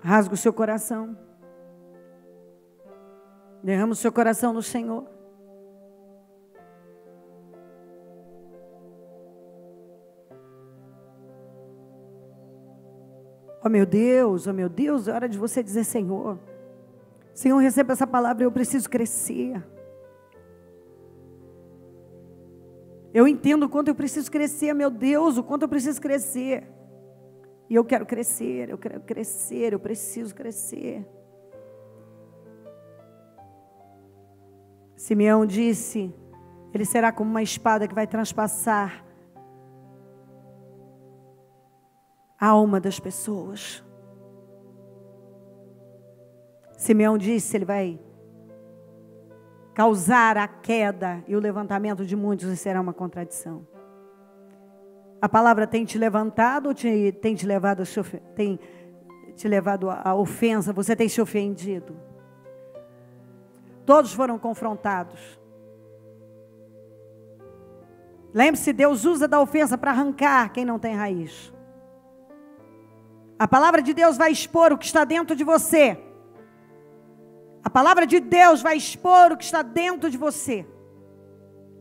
Rasga o seu coração. Derrama o seu coração no Senhor. Oh meu Deus, é hora de você dizer: Senhor, Senhor, receba essa palavra, eu preciso crescer. Eu entendo o quanto eu preciso crescer, meu Deus, o quanto eu preciso crescer. E eu quero crescer, eu preciso crescer. Simeão disse, ele será como uma espada que vai transpassar a alma das pessoas. Simeão disse, ele vai causar a queda e o levantamento de muitos, e será uma contradição. A palavra tem te levantado ou tem te levado à ofensa? Você tem se ofendido? Todos foram confrontados. Lembre-se, Deus usa da ofensa para arrancar quem não tem raiz. A palavra de Deus vai expor o que está dentro de você. A palavra de Deus vai expor o que está dentro de você.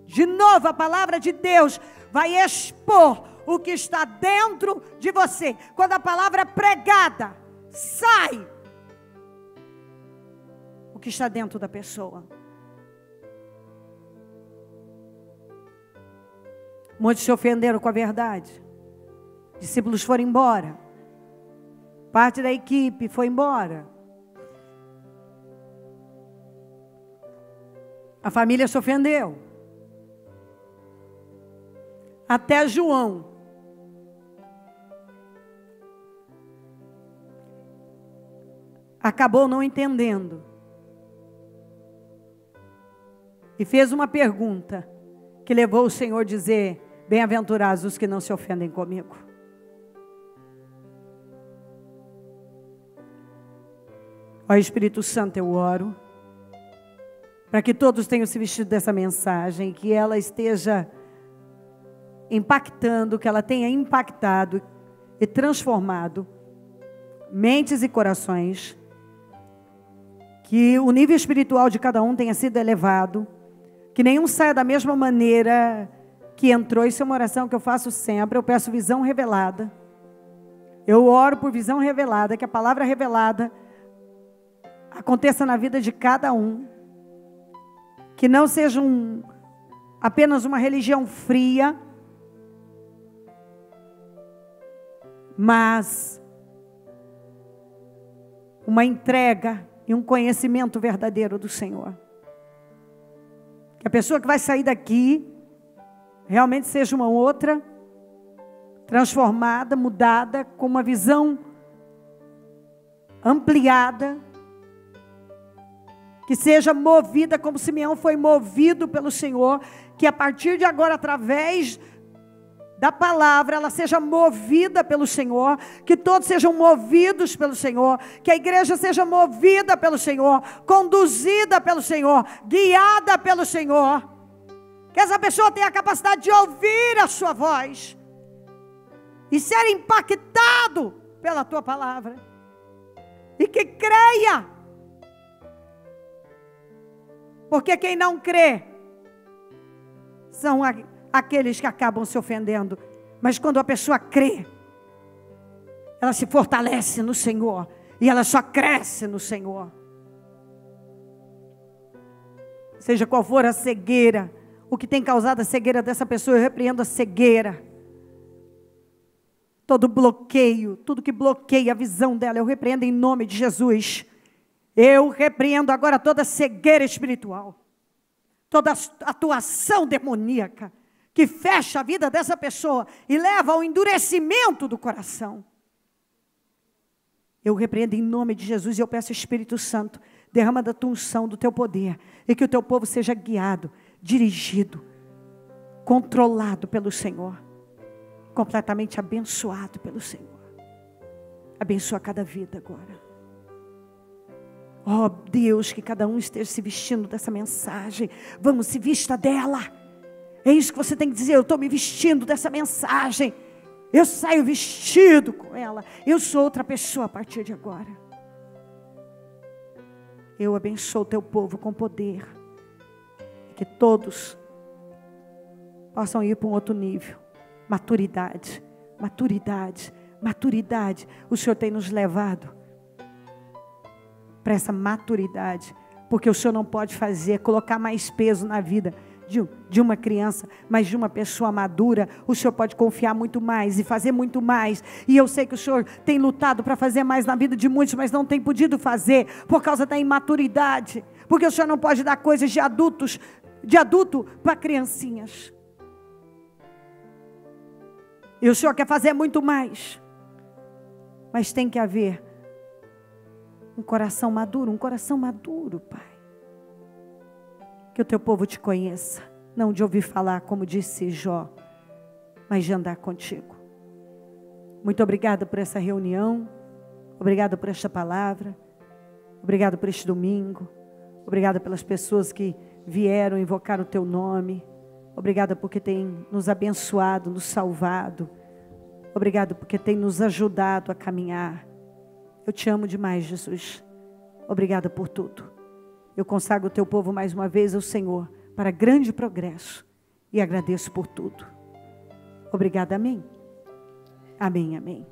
De novo, a palavra de Deus vai expor o que está dentro de você. Quando a palavra é pregada, sai o que está dentro da pessoa. Muitos se ofenderam com a verdade. Discípulos foram embora. Parte da equipe foi embora. A família se ofendeu. Até João. Acabou não entendendo. E fez uma pergunta que levou o Senhor a dizer: bem-aventurados os que não se ofendem comigo. Ó Espírito Santo, eu oro para que todos tenham se vestido dessa mensagem, que ela esteja impactando, que ela tenha impactado e transformado mentes e corações, que o nível espiritual de cada um tenha sido elevado, que nenhum saia da mesma maneira que entrou. Isso é uma oração que eu faço sempre. Eu peço visão revelada. Eu oro por visão revelada, que a palavra revelada aconteça na vida de cada um, que não seja apenas uma religião fria, mas uma entrega e um conhecimento verdadeiro do Senhor. Que a pessoa que vai sair daqui realmente seja uma outra, transformada, mudada, com uma visão ampliada, que seja movida como Simeão foi movido pelo Senhor, que a partir de agora, através da palavra, ela seja movida pelo Senhor, que todos sejam movidos pelo Senhor, que a igreja seja movida pelo Senhor, conduzida pelo Senhor, guiada pelo Senhor, que essa pessoa tenha a capacidade de ouvir a sua voz e ser impactado pela tua palavra, e que creia, porque quem não crê são aqueles que acabam se ofendendo. Mas quando a pessoa crê, ela se fortalece no Senhor, e ela só cresce no Senhor. Seja qual for a cegueira, o que tem causado a cegueira dessa pessoa, eu repreendo a cegueira. Todo bloqueio, tudo que bloqueia a visão dela, eu repreendo em nome de Jesus. Eu repreendo agora toda cegueira espiritual, toda atuação demoníaca, que fecha a vida dessa pessoa e leva ao endurecimento do coração. Eu repreendo em nome de Jesus, e eu peço, Espírito Santo, derrama da tua unção, do teu poder, e que o teu povo seja guiado, dirigido, controlado pelo Senhor, completamente abençoado pelo Senhor. Abençoa cada vida agora. Oh Deus, que cada um esteja se vestindo dessa mensagem. Vamos, se vista dela. É isso que você tem que dizer: eu estou me vestindo dessa mensagem. Eu saio vestido com ela. Eu sou outra pessoa a partir de agora. Eu abençoo o teu povo com poder. Que todos possam ir para um outro nível. Maturidade, maturidade, maturidade. O Senhor tem nos levado para essa maturidade, porque o Senhor não pode colocar mais peso na vida de uma criança, mas de uma pessoa madura. O Senhor pode confiar muito mais e fazer muito mais, e eu sei que o Senhor tem lutado para fazer mais na vida de muitos, mas não tem podido fazer, por causa da imaturidade, porque o Senhor não pode dar coisas de adulto para criancinhas, e o Senhor quer fazer muito mais, mas tem que haver um coração maduro, Pai. Que o teu povo te conheça, não de ouvir falar, como disse Jó, mas de andar contigo. Muito obrigada por essa reunião, obrigada por esta palavra, obrigada por este domingo, obrigada pelas pessoas que vieram invocar o teu nome, obrigada porque tem nos abençoado, nos salvado, obrigada porque tem nos ajudado a caminhar. Eu te amo demais, Jesus. Obrigada por tudo. Eu consagro o teu povo mais uma vez ao Senhor, para grande progresso, e agradeço por tudo. Obrigada, amém. Amém, amém.